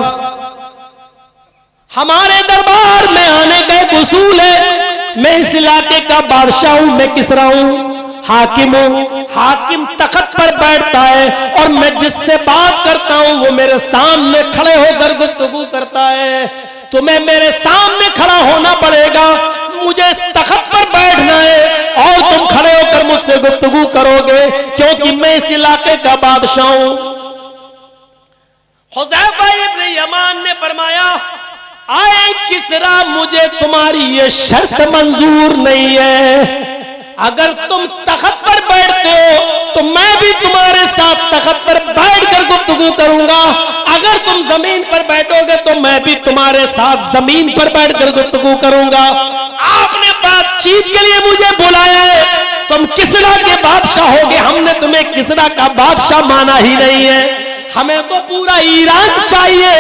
हमारे दरबार में आने का एक उसूल है, मैं इस इलाके का बादशाह हूं, मैं किसरा हूं, हाकिम हूं। हाकिम तख्त पर बैठता है और मैं जिससे बात करता हूं वो मेरे सामने खड़े होकर गुफ्तगू करता है। तुम्हें मेरे सामने खड़ा होना पड़ेगा, मुझे इस तख्त पर बैठना है और तुम खड़े होकर मुझसे गुफ्तगू करोगे, क्योंकि मैं इस इलाके का बादशाह हूं। हुज़ैफा इब्न यमान ने फरमाया, आए किसरा, मुझे तुम्हारी ये शर्त मंजूर नहीं है। अगर तुम तख्त पर बैठते हो तो मैं भी तुम्हारे साथ तख्त पर बैठकर गुफ्तगू करूंगा, अगर तुम जमीन पर बैठोगे तो मैं भी तुम्हारे साथ जमीन पर बैठकर गुफ्तगू करूंगा। आपने बातचीत के लिए मुझे बुलाया है, तुम किसरा के बादशाह होगे, हमने तुम्हें किसरा का बादशाह माना ही नहीं है, हमें तो पूरा ईरान चाहिए,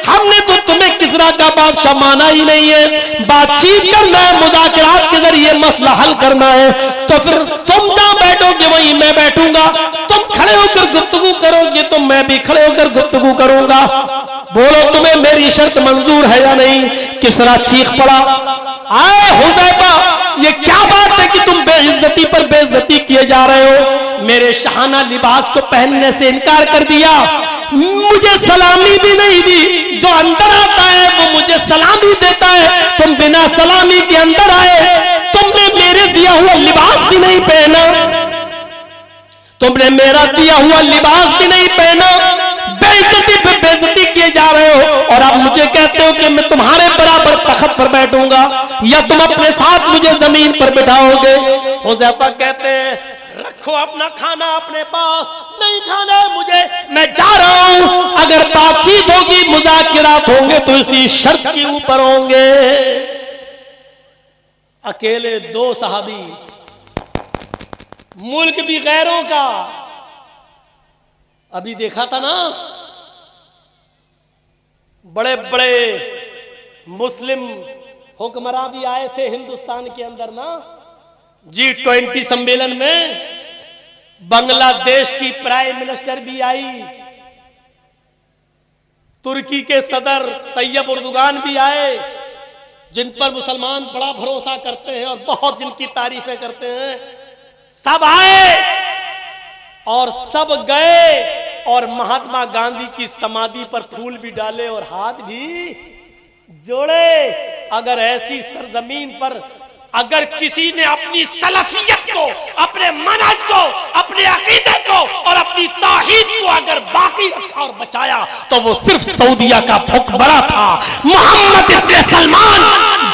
हमने तो तुम्हें किसरा का बादशाह माना ही नहीं है। बातचीत करना है, मुज़ाकरात के जरिए मसला हल करना है, तो फिर तुम जहां बैठोगे वहीं मैं बैठूंगा, तुम खड़े होकर गुफ्तगू करोगे तो मैं भी खड़े होकर गुफ्तगू करूंगा। बोलो तुम्हें मेरी शर्त मंजूर है या नहीं। किसरा चीख पड़ा, आए हुज़ैफा, ये क्या बात है कि तुम बेइज्जती पर बेइज्जती किए जा रहे हो, मेरे शाहाना लिबास को पहनने से इनकार कर दिया, मुझे सलामी भी नहीं दी, जो अंदर आता है वो मुझे सलामी देता है, तुम बिना सलामी के अंदर आए, तुमने मेरे दिया हुआ लिबास भी नहीं पहना, तुमने मेरा दिया हुआ लिबास भी नहीं पहना, बेइज्जती पे बेइज्जती किए जा रहे हो, और आप मुझे कहते हो कि मैं तुम्हारे बराबर तख्त पर बैठूंगा या तुम अपने साथ मुझे जमीन पर बिठाओगे। हुज़ैफा कहते हैं, रखो अपना खाना अपने पास, नहीं खाना है मुझे, मैं जा रहा हूं, अगर बातचीत होगी, मुज़ाकिरात होंगे तो इसी शर्त के ऊपर होंगे। अकेले 2 सहाबी, मुल्क भी गैरों का। अभी देखा था ना, बड़े बड़े मुस्लिम हुक्मरान भी आए थे हिंदुस्तान के अंदर ना, G20 सम्मेलन में बांग्लादेश की प्राइम मिनिस्टर भी आई, तुर्की के सदर तैयब उर्दुगान भी आए, जिन पर मुसलमान बड़ा भरोसा करते हैं और बहुत जिनकी तारीफें करते हैं, सब आए और सब गए और महात्मा गांधी की समाधि पर फूल भी डाले और हाथ भी जोड़े। अगर ऐसी सरजमीन पर अगर किसी ने अपनी सलफियत को, अपने मनहज को, अपने अकीदे को और अपनी तौहीद को अगर बाकी रखा और बचाया तो वो सिर्फ सऊदिया का हुक्मरान था, मोहम्मद इब्न सलमान,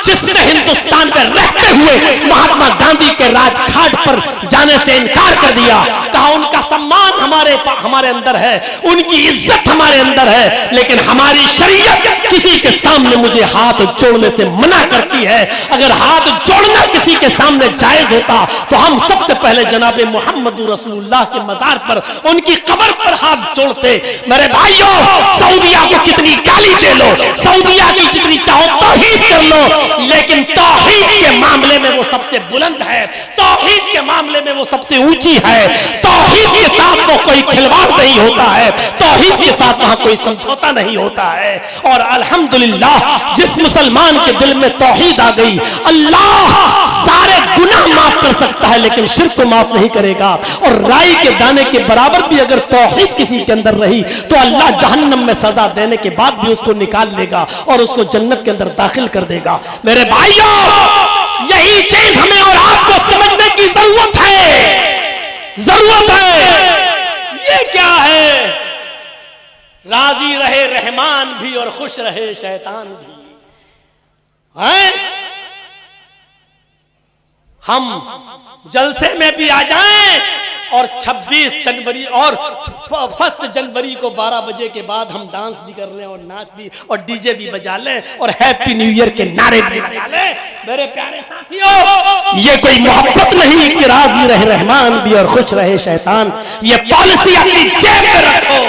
जिसने हिंदुस्तान में रहते हुए महात्मा गांधी के राजघाट पर जाने से इनकार कर दिया, कहा उनका सम्मान हमारे अंदर है, उनकी इज्जत हमारे अंदर है, लेकिन हमारी शरीयत किसी के सामने मुझे हाथ जोड़ने से मना करती है। अगर हाथ जोड़ना किसी के सामने जायज होता तो हम सबसे पहले जनाब मोहम्मद रसूलुल्लाह के मजार पर, उनकी कब्र पर हाथ जोड़ते। मेरे भाइयों, सऊदिया को कितनी गाली दे लो, सऊदिया की जितनी चाहो तौहीद कर लो, लेकिन तौहीद के मामले में वो सबसे बुलंद है, तौहीद के मामले में वो सबसे ऊंची है। तौहीद के साथ वो कोई खिलवाड़ नहीं होता है, तौहीद के साथ वहां कोई समझौता नहीं होता है। और अल्हम्दुलिल्लाह जिस मुसलमान के दिल में तौहीद आ गई, अल्लाह सारे गुनाह माफ कर सकता है लेकिन शिर्क को माफ नहीं करेगा। और राई के दाने के बराबर भी अगर तौहीद किसी के अंदर रही तो अल्लाह जहन्नम में सजा देने के बाद भी उसको निकाल लेगा और उसको जन्नत के अंदर दाखिल कर देगा। मेरे भाइयों, यही चीज हमें और आपको समझने की जरूरत है, जरूरत है। ये क्या है? राजी रहे रहमान भी और खुश रहे शैतान भी। हैं? हम जलसे में भी आ जाएं और 26 जनवरी और 1 जनवरी को 12 बजे के बाद हम डांस भी कर लें और नाच भी और डीजे भी बजा लें और हैप्पी न्यू ईयर के नारे भी लगा लें। मेरे प्यारे साथियों, ये कोई मोहब्बत नहीं कि राजी रहे रहमान भी और खुश रहे शैतान। ये पॉलिसी अपनी जेब में रखो।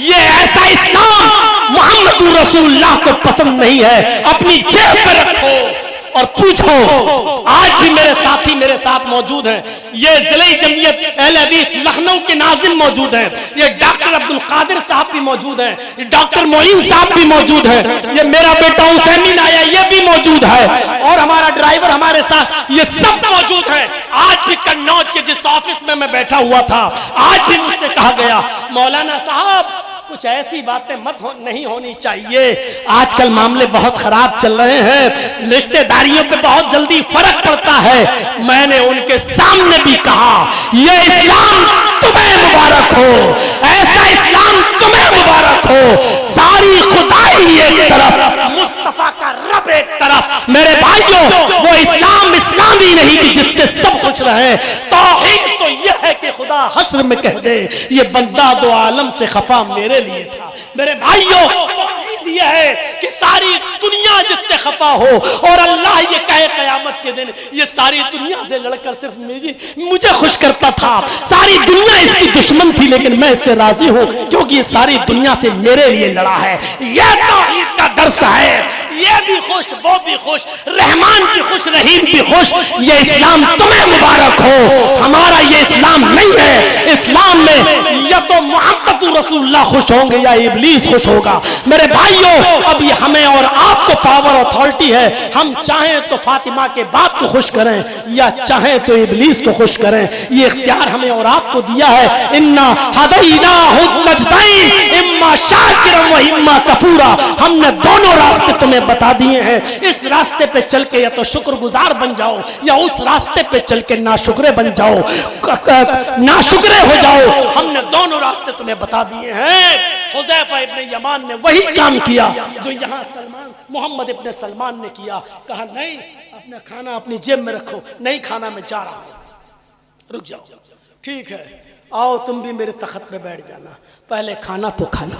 ये ऐसा इस्लाम मोहम्मद रसूलुल्लाह को पसंद नहीं है, अपनी जेब में रखो और पूछो। आज भी मेरे साथी मेरे साथ मौजूद हैं, ये जिले जमीयत अहले हदीस लखनऊ के नाजिम मौजूद हैं, ये डॉक्टर अब्दुल कादिर साहब भी मौजूद हैं, ये डॉक्टर मोइन साहब भी मौजूद हैं, ये मेरा बेटा हुसैन आया ये भी मौजूद है, और हमारा ड्राइवर हमारे साथ, ये सब मौजूद हैं। आज भी कन्नौज के जिस ऑफिस में मैं बैठा हुआ था, आज भी मुझसे कहा गया, मौलाना साहब कुछ ऐसी बातें नहीं होनी चाहिए, आजकल मामले बहुत खराब चल रहे हैं, रिश्तेदारियों पे बहुत जल्दी फर्क पड़ता है। मैंने उनके सामने भी कहा, ये इस्लाम तुम्हें मुबारक हो, ऐसा इस्लाम तुम्हें मुबारक हो। सारी खुदाई एक तरफ, मुस्तफा का रब एक तरफ। मेरे भाइयों, वो इस्लाम इस्लामी नहीं कि जिससे सब कुछ रहे। तौहीद तो यह है कि खुदा हश्र में कह दे, ये बंदा दो आलम से खफा मेरे लिए था। मेरे भाइयों, यह है कि सारी दुनिया जिससे खफा हो और अल्लाह ये कहे कयामत के दिन, ये सारी दुनिया से लड़कर सिर्फ मुझे खुश करता था। सारी दुनिया इसकी दुश्मन थी लेकिन मैं इससे राजी हूं क्योंकि ये सारी दुनिया से मेरे लिए लड़ा है। यह तौहीद का दर्स है। ये भी खुश, वो भी खुश, रहमान भी खुश, रहीम भी खुश। ये इस्लाम तुम्हें मुबारक हो, हमारा ये इस्लाम नहीं है। इस्लाम में या तो मोहम्मद रसूलुल्लाह खुश होंगे या इब्लीस खुश होगा। मेरे भाइयों, अभी हमें और आपको पावर अथॉरिटी है, हम चाहें तो फातिमा के बाप को खुश करें या चाहें तो इब्लीस को खुश करें। ये इख्तियार हमें और आपको दिया है। इन्ना हदैनाहु नजदैन इम्मा शाकिरन व इम्मा कफूरा, हमने दोनों रास्ते तुम्हें बता दिए हैं। इस रास्ते पे चल के या तो शुक्रगुजार बन जाओ या उस रास्ते पे चल के नाशुक्रे बन जाओ, नाशुक्रे हो जाओ। हमने दोनों रास्ते तुम्हें बता दिए हैं। हुज़ैफा इब्ने यमान ने वही काम किया जो यहाँ मोहम्मद इब्ने सलमान ने किया। कहा नहीं, अपना खाना अपनी जेब में रखो, नहीं खाना मैं जा रहा हूं, रुक जाओ। ठीक है, आओ तुम भी मेरे तख्त पे बैठ जाना, पहले खाना तो खा लो।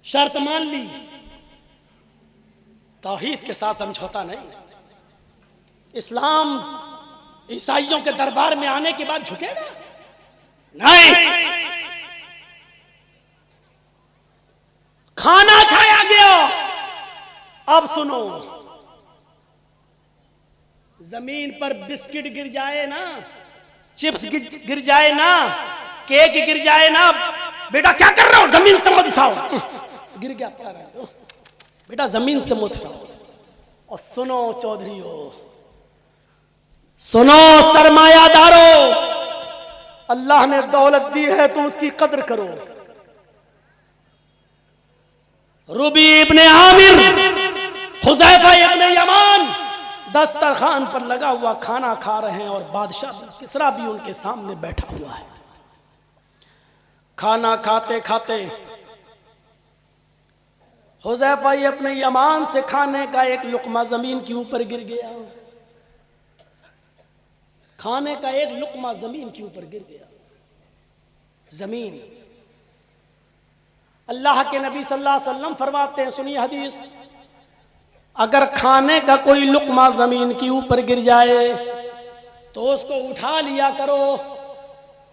शर्त मान ली, तौहीद के साथ समझौता नहीं। इस्लाम ईसाइयों के दरबार में आने के बाद झुकेगा नहीं। खाना खाया गया, अब सुनो, जमीन पर बिस्किट गिर जाए ना, चिप्स गिर जाए ना, केक गिर जाए ना, बेटा क्या कर रहे हो, जमीन से मत उठाओ। गिर गया तो बेटा जमीन से मत उठाओ। और सुनो चौधरीओ, सुनो सरमायादारों, अल्लाह ने दौलत दी है तो उसकी कदर करो। रुबी इब्ने आमिर, हुज़ैफा इब्ने यमान दस्तरखान पर लगा हुआ खाना खा रहे हैं और बादशाह किसरा भी उनके सामने बैठा हुआ है। खाना खाते खाते हुज़ैफा अपने यमान से खाने का एक लुक़मा ज़मीन के ऊपर गिर गया, खाने का एक लुक़मा ज़मीन के ऊपर गिर गया। ज़मीन, अल्लाह के नबी सल्लल्लाहु अलैहि वसल्लम फरमाते हैं, सुनिए हदीस, अगर खाने का कोई लुक़मा ज़मीन के ऊपर गिर जाए तो उसको उठा लिया करो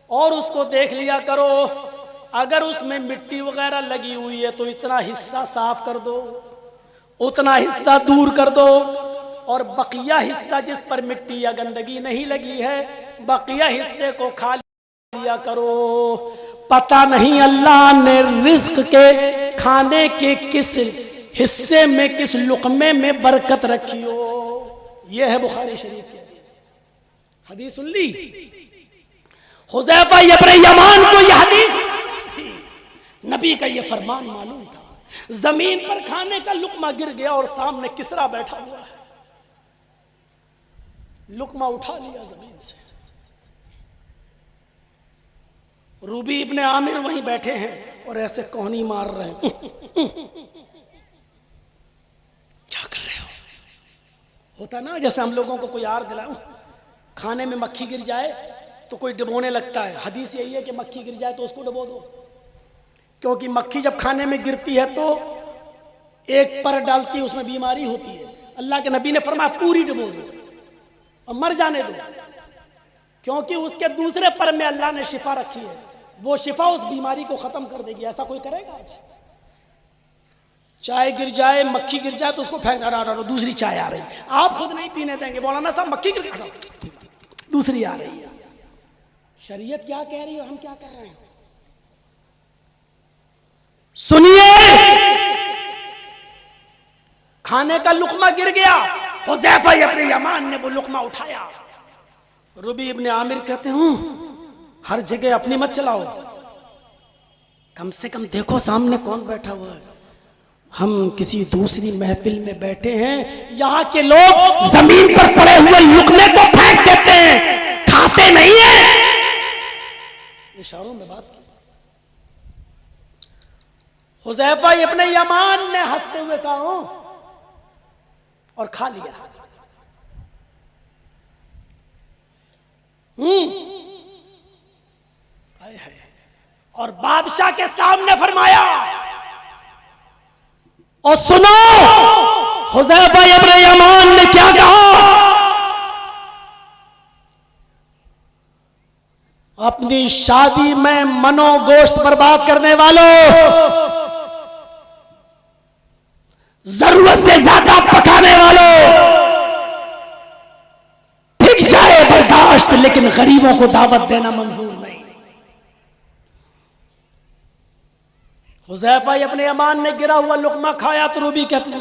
और उसको देख लिया करो, अगर उसमें मिट्टी वगैरह लगी हुई है तो इतना हिस्सा साफ कर दो, उतना हिस्सा दूर कर दो, और बकिया हिस्सा जिस पर मिट्टी या गंदगी नहीं लगी है बकिया हिस्से को खा लिया करो। पता नहीं अल्लाह ने रिज़्क़ के खाने के किस हिस्से में, किस लुक़मे में बरकत रखी हो। यह है बुखारी शरीफ की हदीस। सुन ली, हुज़ैफा इब्न यमान को यह हदीस थी, नबी का यह फरमान मालूम था। जमीन पर खाने का लुक़मा गिर गया और सामने किसरा बैठा हुआ है, लुक़मा उठा लिया जमीन से। रूबी इब्ने आमिर वहीं बैठे हैं और ऐसे कोहनी मार रहे हैं, क्या कर रहे हो। होता ना जैसे हम लोगों को कोई यार दिलाओ, खाने में मक्खी गिर जाए तो कोई डुबोने लगता है। हदीस यही है कि मक्खी गिर जाए तो उसको डुबो दो, क्योंकि मक्खी जब खाने में गिरती है तो एक पर डालती है, उसमें बीमारी होती है। अल्लाह के नबी ने फरमाया पूरी डुबो दो और मर जाने दो, क्योंकि उसके दूसरे पर में अल्लाह ने शिफा रखी है, वो शिफा उस बीमारी को खत्म कर देगी। ऐसा कोई करेगा आज? चाय गिर जाए, मक्खी गिर जाए तो उसको फेंक, दूसरी चाय आ रही, आप खुद नहीं पीने देंगे, मौलाना साहब मक्खी गिर, दूसरी आ रही है। शरीयत क्या कह रही है, हम क्या कर रहे हैं? सुनिए, खाने का लुक़मा गिर गया, हुज़ैफा इब्न यमान ने वो लुक़मा उठाया। रूबी इब्ने आमिर कहते हैं, हर जगह अपनी मत चलाओ, कम से कम देखो सामने कौन बैठा हुआ है। हम किसी दूसरी महफिल में बैठे हैं, यहाँ के लोग जमीन पर पड़े हुए लुक़मे को फेंक देते हैं, खाते नहीं है। इशारों में बात की। हुज़ैफा इब्ने यमान ने हंसते हुए कहा और खा लिया। और बादशाह के सामने फरमाया, और सुनो हुज़ैफा इब्ने यमान ने क्या कहा, अपनी शादी में मनोगोश्त बर्बाद करने वालों, जरूरत से ज्यादा पकाने वालों, फिक जाए बर्दाश्त, लेकिन गरीबों को दावत देना मंजूर नहीं। हुज़ैफा इब्ने यमान ने गिरा हुआ लुक़मा खाया तो रूबी कहती,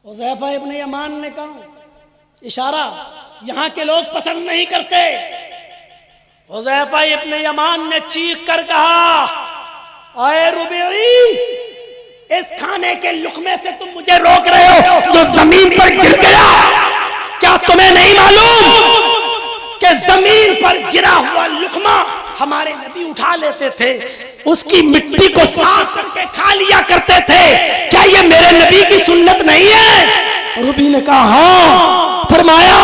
हुज़ैफा इब्ने यमान ने कहा, इशारा, यहां के लोग पसंद नहीं करते। हुज़ैफा इब्ने यमान ने चीख कर कहा, अरे रूबी, इस खाने के लुक़मे से तुम मुझे रोक रहे हो जो जमीन पर गिर गया। क्या तुम्हें नहीं मालूम कि जमीन पर गिरा हुआ लुक़मा हमारे नबी उठा लेते थे, उसकी मिट्टी को साफ करके खा लिया करते थे। क्या ये मेरे नबी की सुन्नत नहीं है? रूबी ने कहा हाँ। फरमाया,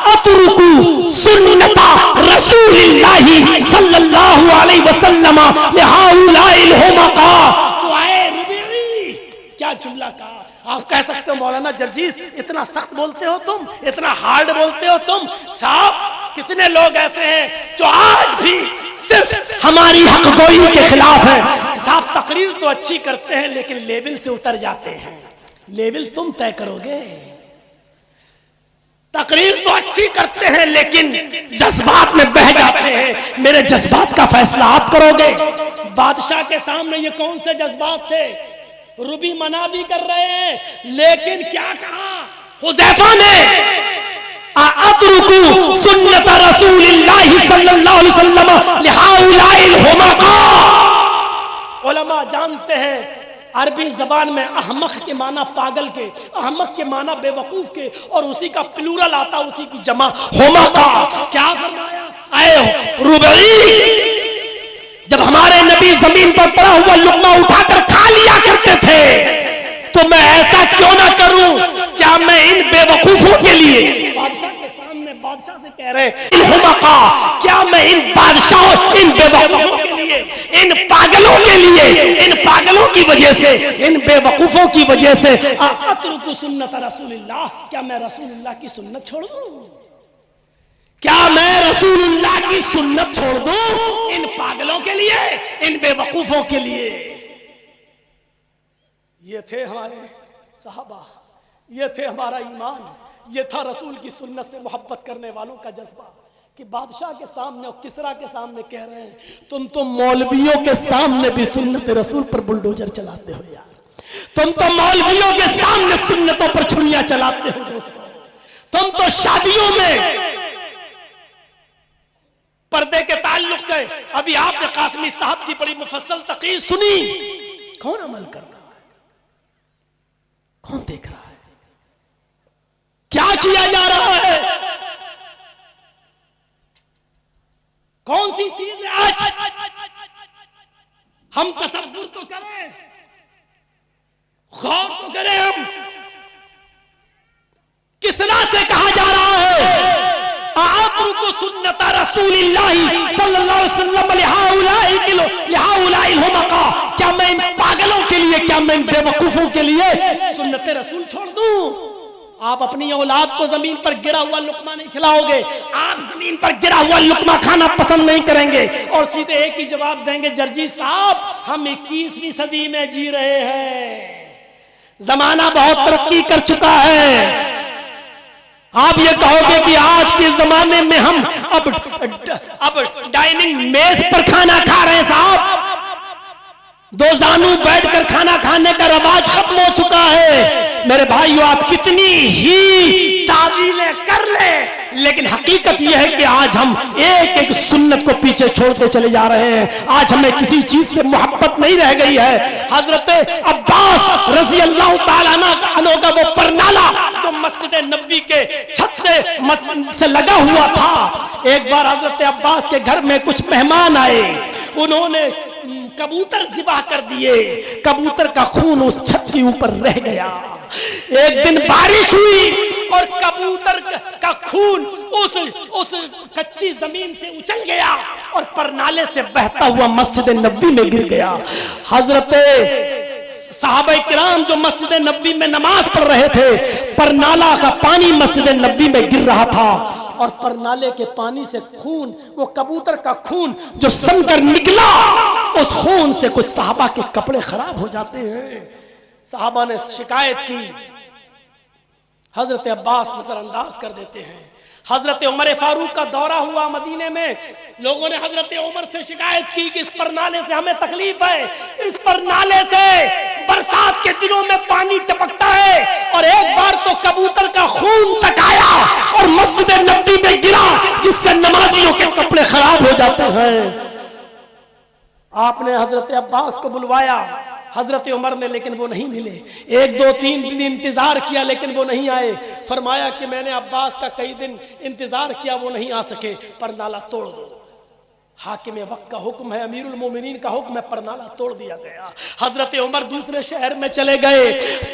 अतरुकु सुन्नता रसूलिल्लाहि सल्लल्लाहु अलैहि वसल्लम लिहाउलाइल हुमका। तो आए रूबी, क्या जुमला कहा। आप कह सकते हो मौलाना जर्जीस इतना सख्त बोलते हो तुम, इतना हार्ड बोलते हो तुम। साहब कितने लोग ऐसे हैं जो आज भी सिर्फ हमारी हकगोई के खिलाफ है। साहब तकरीर तो अच्छी करते हैं लेकिन लेवल से उतर जाते हैं। लेवल तुम तय करोगे। तकरीर तो अच्छी करते हैं लेकिन जज्बात में बह जाते हैं। मेरे जज्बात का फैसला आप करोगे। बादशाह के सामने ये कौन से जज्बात थे? रूबी मना भी कर रहे हैं लेकिन क्या कहा हुज़ैफा ने, अतरुकु सुन्नत रसूलिल्लाहि सल्लल्लाहु अलैहि वसल्लम लिहाउलाइल हुमका। उलमा जानते हैं अरबी जबान में अहमक के माना पागल के, अहमक के माना बेवकूफ के, और उसी का प्लूरल आता उसी की जमा हुमका। क्या फरमाया? आए रूबी, जब हमारे नबी जमीन पर पड़ा हुआ लुक़मा उठाकर खा लिया करते थे, तो मैं ऐसा क्यों ना करूं? क्या मैं इन बेवकूफों के लिए बादशाह के सामने बादशाह से कह रहे हैं, क्या मैं इन बादशाहों, इन बेवकूफों के लिए, इन पागलों के लिए, इन पागलों की वजह से, इन बेवकूफों की वजह से अतरुकु सुन्नत रसूलिल्लाह, क्या मैं रसूलुल्लाह की सुन्नत छोड़ दूं? क्या मैं रसूलुल्लाह की सुन्नत छोड़ दूं इन पागलों के लिए, इन बेवकूफों के लिए? ये थे हमारे सहाबा, ये थे हमारा ईमान, ये था रसूल की सुन्नत से मोहब्बत करने वालों का जज्बा, कि बादशाह के सामने और किसरा के सामने कह रहे हैं, तुम तो मौलवियों के सामने भी सुन्नत रसूल पर बुलडोजर चलाते हो यार, तुम तो मौलवियों के सामने सुन्नतों पर छुरियां चलाते हो दोस्तों, तुम तो शादियों में पर्दे के ताल्लुक से, अभी आपने कासमी साहब की बड़ी मुफस्सल तकरीर सुनी, कौन अमल कर रहा है, कौन देख रहा है, क्या किया जा रहा है, कौन सी चीज है? आज हम तसव्वुर तो करें, गौर तो करें, हम किसना से कहा जा रहा है आतरुकु सुन्नत रसूलिल्लाहि सल्लल्लाहु अलैहि वसल्लम लिहाउलाइल हुमका, क्या मैं इन पागलों के लिए, क्या मैं इन बेवकूफों के लिए सुन्नत रसूल छोड़ दूं? आप अपनी औलाद को जमीन पर गिरा हुआ लुकमा नहीं खिलाओगे, आप जमीन पर गिरा हुआ लुकमा खाना पसंद नहीं करेंगे, और सीधे एक ही जवाब देंगे, जर्जी साहब हम 21वीं सदी में जी रहे हैं, जमाना बहुत तरक्की कर चुका है। आप ये कहोगे कि आज के जमाने में हम अब डाइनिंग मेज पर खाना खा रहे हैं साहब, दो जानू बैठकर खाना खाने का रवाज खत्म हो चुका है। मेरे भाइयों, आप कितनी ही तावीलें कर ले, लेकिन हकीकत यह है कि आज हम एक एक सुन्नत को पीछे छोड़ते चले जा रहे हैं। आज हमें किसी चीज से मोहब्बत नहीं रह गई है। हजरत अब्बास रजी अल्लाह ताला अन्हु का वो परनाला जो मस्जिद नबवी के छत से लगा हुआ था, एक बार हजरत अब्बास के घर में कुछ मेहमान आए, उन्होंने कबूतर ज़िबा कर दिए, कबूतर का खून उस छत के ऊपर रह गया। एक दिन बारिश हुई और कबूतर का खून उस कच्ची जमीन से उछल गया और परनाले से बहता हुआ मस्जिद नबवी में गिर गया। हजरत सहाबा किराम जो मस्जिद नबवी में नमाज पढ़ रहे थे, परनाला का पानी मस्जिद नबवी में गिर रहा था और परनाले के पानी से खून, वो कबूतर का खून जो सनकर निकला, उस खून से कुछ सहाबा के कपड़े खराब हो जाते हैं। सहाबा ने शिकायत की, हजरत अब्बास नजरअंदाज कर देते हैं। हजरत उमर फारूक का दौरा हुआ मदीने में, लोगों ने हजरत उमर से शिकायत की कि इस परनाले से हमें तकलीफ है, इस परनाले से बरसात के दिनों में पानी टपकता है, और एक बार तो कबूतर का खून तक आया और मस्जिद नबवी में गिरा, जिससे नमाजियों के कपड़े खराब हो जाते हैं। आपने हजरत अब्बास को बुलवाया, हजरत उमर ने, लेकिन वो नहीं मिले। 1 2 3 दिन इंतजार किया लेकिन वो नहीं आए। फरमाया कि मैंने अब्बास का कई दिन इंतजार किया, वो नहीं आ सके, परनाला तोड़ दो। हाकिम वक्त का हुक्म है, अमीरुल मोमिनीन का हुक्म है, परनाला तोड़ दिया गया। हजरत उमर दूसरे शहर में चले गए।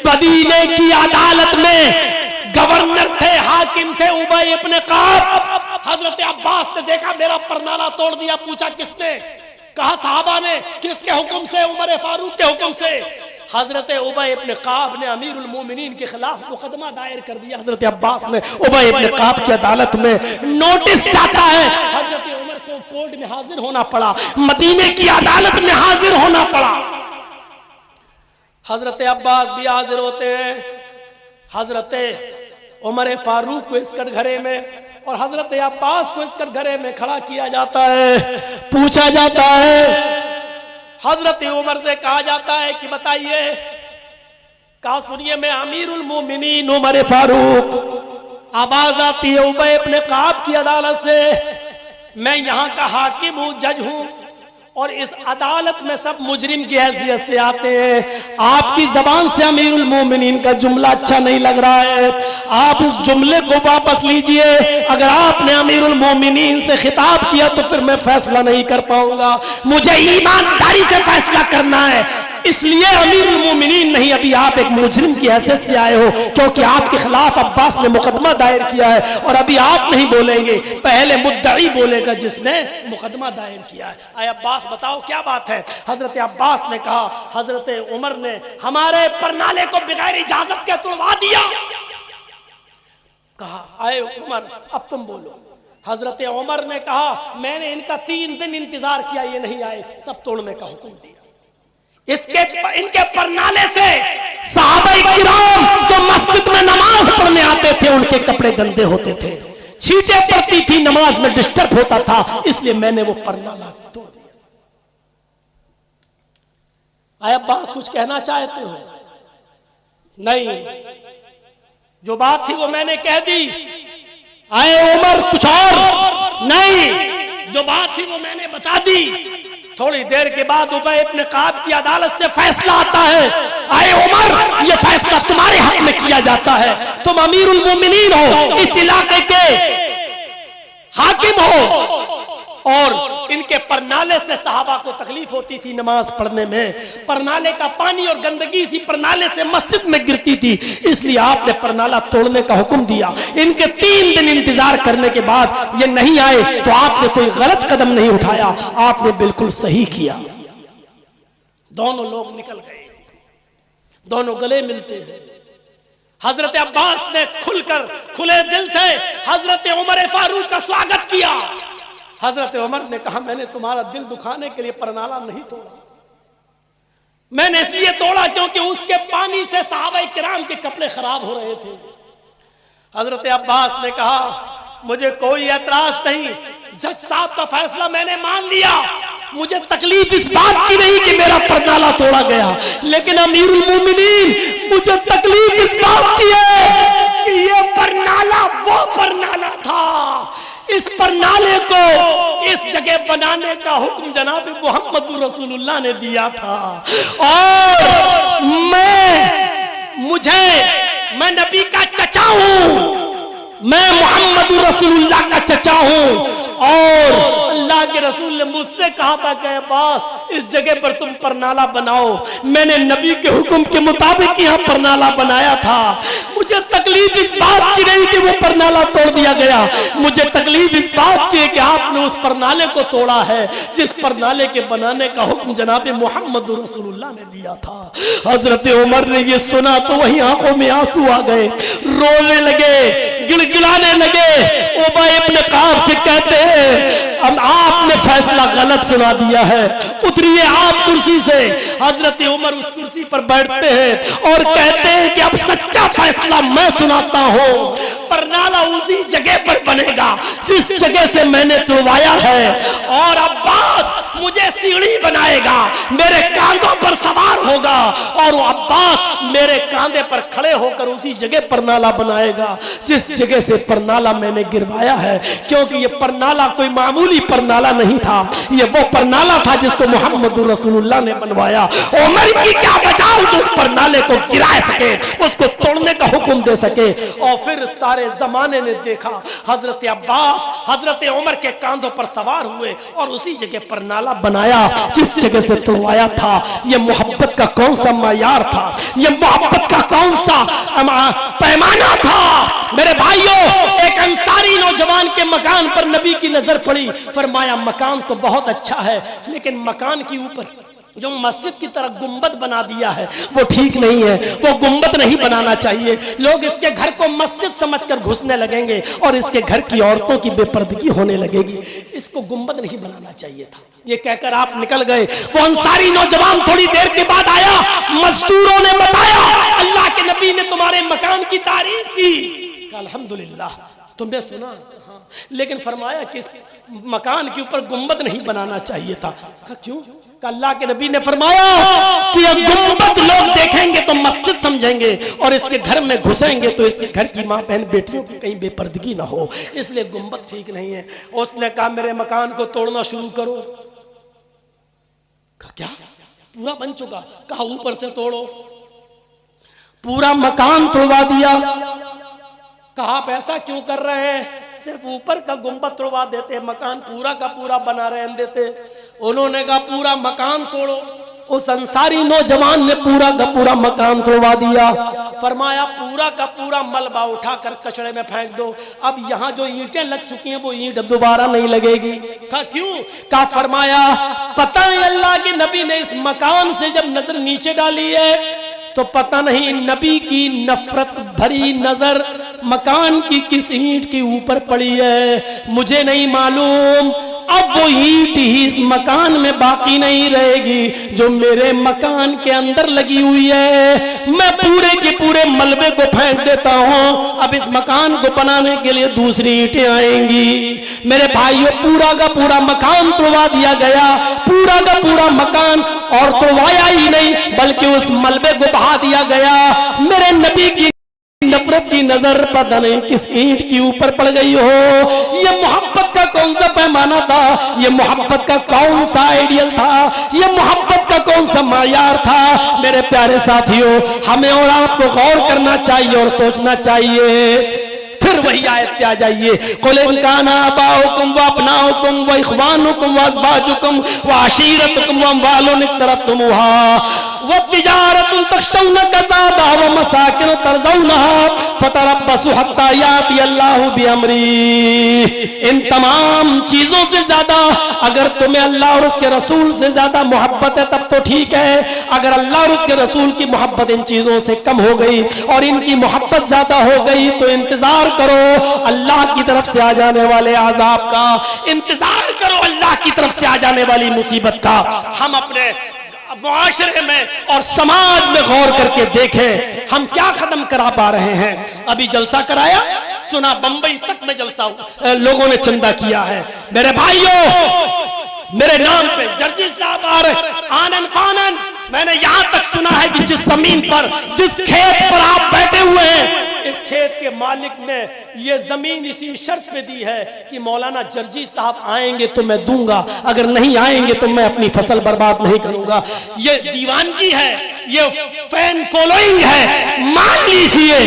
मदीने की अदालत में गवर्नर थे, हाकिम थे उबई इब्न काब। हजरत अब्बास ने देखा मेरा परनाला तोड़ दिया, पूछा किसने? कहा साहबा ने। किसके हुक्म से? उमर फारूक के हुक्म से। हजरत उबई इब्न काब ने अमीरुल मोमिनीन के खिलाफ मुकदमा दायर कर दिया। हजरत अब्बास ने उबई इब्न काब की अदालत में नोटिस चाहता है। हजरत उमर को कोर्ट में हाजिर होना पड़ा, मदीने की अदालत में हाजिर होना पड़ा। हजरत अब्बास भी हाजिर होते हैं, हजरत उमर फारूक को इस कटघरे में और हजरत अब्बास को इस कटघरे में खड़ा किया जाता है। पूछा जाता है, हजरत उमर से कहा जाता है कि बताइए, कहा सुनिए मैं अमीरुल मोमिनीन उमर फारूक। आवाज आती है उबई इब्न काब की अदालत से, मैं यहाँ का हाकिम हूँ, जज हूँ, और इस अदालत में सब मुजरिम की हैसियत से आते हैं। आपकी जबान से अमीरुल मोमिनीन का जुमला अच्छा नहीं लग रहा है, आप उस जुमले को वापस लीजिए। अगर आपने अमीरुल मोमिनीन से खिताब किया तो फिर मैं फैसला नहीं कर पाऊंगा, मुझे ईमानदारी से फैसला करना है। इसलिए अमीरुल मोमिनीन नहीं, अभी आप एक मुजरिम की हैसियत से आए हो, क्योंकि आपके खिलाफ अब्बास ने मुकदमा दायर किया है, और अभी आप नहीं बोलेंगे, पहले मुद्दई बोलेगा जिसने मुकदमा दायर किया है। आए अब्बास बताओ क्या बात है। हजरत अब्बास ने कहा, हजरत उमर ने हमारे परनाले को बगैर इजाजत के तोड़वा दिया। कहा आए उमर अब तुम बोलो। हजरत उमर ने कहा मैंने इनका 3 दिन इंतजार किया, ये नहीं आए, तब तोड़ने का हुक्म दिया। इनके परनाले से सहाबाए किराम जो मस्जिद में नमाज पढ़ने आते थे उनके कपड़े गंदे होते थे, छींटे पड़ती थी, नमाज में डिस्टर्ब होता था, इसलिए मैंने वो परनाला तोड़ दिया। आए अब्बास कुछ कहना चाहते हो? नहीं, जो बात थी वो मैंने कह दी। आए उमर कुछ और? नहीं, जो बात थी वो मैंने बता दी। थोड़ी देर के बाद उबय इब्न काब की अदालत से फैसला आता है। आए उमर, ये फैसला तुम्हारे हक में किया जाता है, तुम अमीरुल मोमिनीन हो, इस इलाके के हाकिम हो, और इनके परनाले से सहाबा को तकलीफ होती थी नमाज पढ़ने में, परनाले का पानी और गंदगी इसी परनाले से मस्जिद में गिरती थी, इसलिए आपने परनाला तोड़ने का हुक्म दिया। इनके 3 दिन इंतजार करने के बाद ये नहीं आए तो आपने कोई गलत कदम नहीं उठाया, आपने बिल्कुल सही किया। दोनों लोग निकल गए, दोनों गले मिलते हैं। हजरत अब्बास ने खुलकर खुले दिल से हजरत उमर फारूक का स्वागत किया। हजरत उमर ने कहा मैंने तुम्हारा दिल दुखाने के लिए परनाला नहीं तोड़ा, मैंने इसलिए तोड़ा क्योंकि उसके पानी से सहाबाए किराम के कपड़े खराब हो रहे थे। हजरत अब्बास ने कहा मुझे कोई एतराज नहीं, जज साहब का फैसला मैंने मान लिया, मुझे तकलीफ इस बात की नहीं कि मेरा परनाला तोड़ा गया, लेकिन अमीरुल मोमिनीन मुझे तकलीफ इस बात की है कि ये परनाला वो परनाला था, इस परनाले को इस जगह बनाने का हुक्म जनाब मोहम्मद रसूलुल्लाह ने दिया था, और मैं नबी का चचा हूं, मैं मोहम्मद रसूलुल्लाह का चचा हूं, और अल्लाह के रसूल ने मुझसे कहा था कि अब्बास इस जगह पर तुम परनाला बनाओ, मैंने नबी के हुक्म के मुताबिक यहाँ परनाला बनाया था। मुझे तकलीफ इस बात की नहीं कि वो परनाला तोड़ दिया गया, मुझे तकलीफ इस बात की है कि आपने उस परनाले को तोड़ा है जिस परनाले के बनाने का हुक्म जनाब मोहम्मद रसूलुल्लाह ने दिया था। हजरत उमर ने ये सुना तो वही आंखों में आंसू आ गए, रोने लगे, गिड़गिड़ाने लगे। उबय इब्न काब से कहते हैं अब आपने फैसला गलत सुना दिया है, उतरिए आप कुर्सी से। हजरत उमर उस कुर्सी पर बैठते हैं और कहते हैं कि अब सच्चा फैसला मैं सुनाता हूं, परनाला उसी जगह पर बनेगा जिस जगह से मैंने तुड़वाया है, और अब्बास मुझे सीढ़ी बनाएगा, मेरे कांधों पर सवार होगा, और वो अब्बास मेरे कांधे पर खड़े होकर उसी जगह परनाला बनाएगा जिस जगह से परनाला मैंने गिरवाया है, क्योंकि ये परनाला कोई मामूली परनाला नहीं था, ये वो परनाला था जिसको मोहम्मद रसूलुल्लाह ने बनवाया। उमर की क्या बचाव जो उस परनाले को गिरा सके, उसको तोड़ने का हुक्म दे सके। और फिर सारे जमाने ने देखा हजरत अब्बास हजरत उमर के कांधों पर सवार हुए और उसी जगह परनाला बनाया जिस जगह से तोड़वाया था। ये मोहब्बत का कौन सा मायार था, ये मोहब्बत का कौन सा पैमाना था। मेरे भाइयों, एक अंसारी नौजवान के मकान पर नबी की नजर पड़ी, फरमाया मकान तो बहुत अच्छा है, लेकिन मकान के ऊपर जो मस्जिद की तरह गुंबद बना दिया है वो ठीक नहीं है, वो गुंबद नहीं बनाना चाहिए, लोग इसके घर को मस्जिद समझकर घुसने लगेंगे और इसके घर की औरतों की बेपर्दगी होने लगेगी, इसको गुंबद नहीं बनाना चाहिए था। ये कहकर आप निकल गए। वो अंसारी नौजवान थोड़ी देर के बाद आया, मजदूरों ने बताया अल्लाह के नबी ने तुम्हारे मकान की तारीफ की। अल्हम्दुलिल्लाह, तुमने सुना? हाँ, लेकिन फरमाया कि मकान के ऊपर गुंबद नहीं बनाना चाहिए था। क्यों? अल्लाह के नबी ने फरमाया कि ये गुंबद लोग देखेंगे तो मस्जिद समझेंगे और इसके घर में घुसेंगे तो इसके घर की माँ बहन बेटियों की कहीं बेपर्दगी ना हो, इसलिए गुंबद ठीक नहीं है। उसने कहा मेरे मकान को तोड़ना शुरू करो। कहा क्या? पूरा बन चुका? कहा ऊपर से तोड़ो। पूरा मकान तोड़वा दिया। कहा आप ऐसा क्यों कर रहे हैं, सिर्फ ऊपर का गुंबद तोड़वा देते, मकान पूरा का पूरा बना रहने देते। उन्होंने कहा पूरा मकान तोड़ो। उस अंसारी नौजवान ने पूरा का पूरा मकान तोड़वा दिया। फरमाया पूरा का पूरा मलबा उठाकर कचड़े में फेंक दो, अब यहाँ जो ईंटें लग चुकी हैं वो ईंट अब दोबारा नहीं लगेगी। कहा क्यों? कहा फरमाया पता नहीं अल्लाह के नबी ने इस मकान से जब नजर नीचे डाली है तो पता नहीं नबी की नफरत भरी नजर मकान की किस ईंट के ऊपर पड़ी है, मुझे नहीं मालूम। अब वो ईंट ही इस मकान में बाकी नहीं रहेगी जो मेरे मकान के अंदर लगी हुई है। मैं पूरे के पूरे मलबे को फेंक देता हूं, अब इस मकान को बनाने के लिए दूसरी ईंटें आएंगी। मेरे भाइयों पूरा का पूरा मकान तोड़वा दिया गया, पूरा का पूरा मकान, और तोड़वाया ही नहीं बल्कि उस मलबे को बहा दिया गया। मेरे नबी की नफरत की नजर पता नहीं किस ईंट के ऊपर पड़ गई हो। ये मोहब्बत का कौन सा पैमाना था, ये मोहब्बत का कौन सा आइडियल था, ये मोहब्बत का कौन सा मायार था। मेरे प्यारे साथियों, हमें और आपको गौर करना चाहिए और सोचना चाहिए। फिर वही आयत पे आ जाइए, कुल इन काना आबाउकुम व अबनाउकुम व इख्वानुकुम व अज़वाजुकुम व अशीरतुकुम व अम्वालुन इक़्तरफ़्तुमूहा व तिजारतुन तख़शौना कसादहा व मसाकिन तर्ज़ौनहा फ़तरब्बसू हत्ता याति अल्लाहु बिअम्री। इन तमाम चीजों से ज्यादा अगर तुम्हें अल्लाह और उसके रसूल से ज्यादा मोहब्बत है तब तो ठीक है। अगर अल्लाह और उसके रसूल की मोहब्बत इन चीजों से कम हो गई और इनकी मोहब्बत ज्यादा हो गई तो इंतजार करो अल्लाह की तरफ से आ जाने वाले आजाब का, इंतजार करो अल्लाह की तरफ से आ जाने वाली मुसीबत का। हम अपने मुआशरे में और समाज में गौर करके देखें हम क्या खत्म करा पा रहे हैं। अभी जलसा कराया, सुना बंबई तक में जलसा लोगों ने चंदा किया है। मेरे भाइयों, मेरे नाम पे जर्जी साहब आ रहे आनन फानन। मैंने यहां तक सुना है कि जिस जमीन पर, जिस खेत पर आप बैठे हुए हैं, इस खेत के मालिक ने यह जमीन इसी शर्त पे दी है कि मौलाना जर्जी साहब आएंगे तो मैं दूंगा, अगर नहीं आएंगे तो मैं अपनी फसल बर्बाद नहीं करूंगा। ये दीवानगी है, ये फैन फॉलोइंग है, मान लीजिए,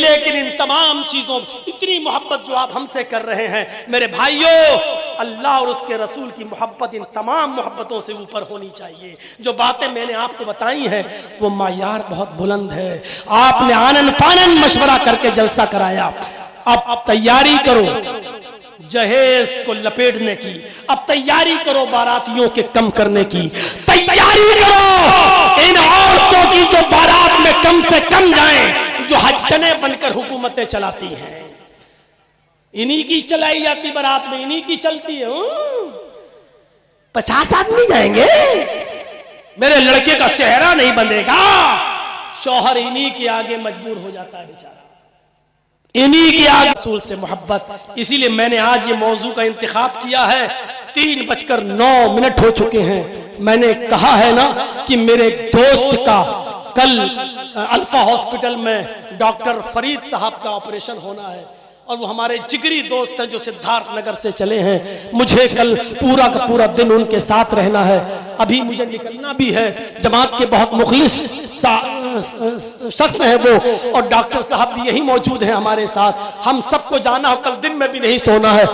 लेकिन इन तमाम चीजों इतनी मोहब्बत जो आप हमसे कर रहे हैं मेरे भाइयों, अल्लाह और उसके रसूल की मोहब्बत इन तमाम मोहब्बतों से ऊपर होनी चाहिए। जो बातें मैंने आपको बताई हैं वो मायार बहुत बुलंद है। आपने आनन फानन मशवरा करके जलसा कराया, अब तैयारी करो जहेज को लपेटने की, अब तैयारी करो बारातियों के कम करने की, तैयारी करो इन औरतों की जो बारात में कम से कम जाएं, जो हज्जने बनकर हुकूमतें चलाती हैं। इन्हीं की चलाई जाती बारात में, इन्हीं की चलती है। 50 आदमी जाएंगे, मेरे लड़के का सेहरा नहीं बंधेगा। शौहर इन्हीं के आगे मजबूर हो जाता है बेचारा, इन्हीं के आगे रसूल से मोहब्बत। इसीलिए मैंने आज ये मौजू का इंतखाब किया है। 3:09 हो चुके हैं। मैंने कहा है ना कि मेरे दोस्त का कल अल्फा हॉस्पिटल में डॉक्टर फरीद साहब का ऑपरेशन होना है और वो हमारे जिगरी दोस्त हैं जो सिद्धार्थ नगर से चले हैं। मुझे कल पूरा का पूरा दिन उनके साथ रहना है। अभी मुझे निकलना भी है। जमात के बहुत मुखलिस शख्स हैं वो, और डॉक्टर साहब भी यही मौजूद हैं हमारे साथ। हम सबको जाना हो, कल दिन में भी नहीं सोना है।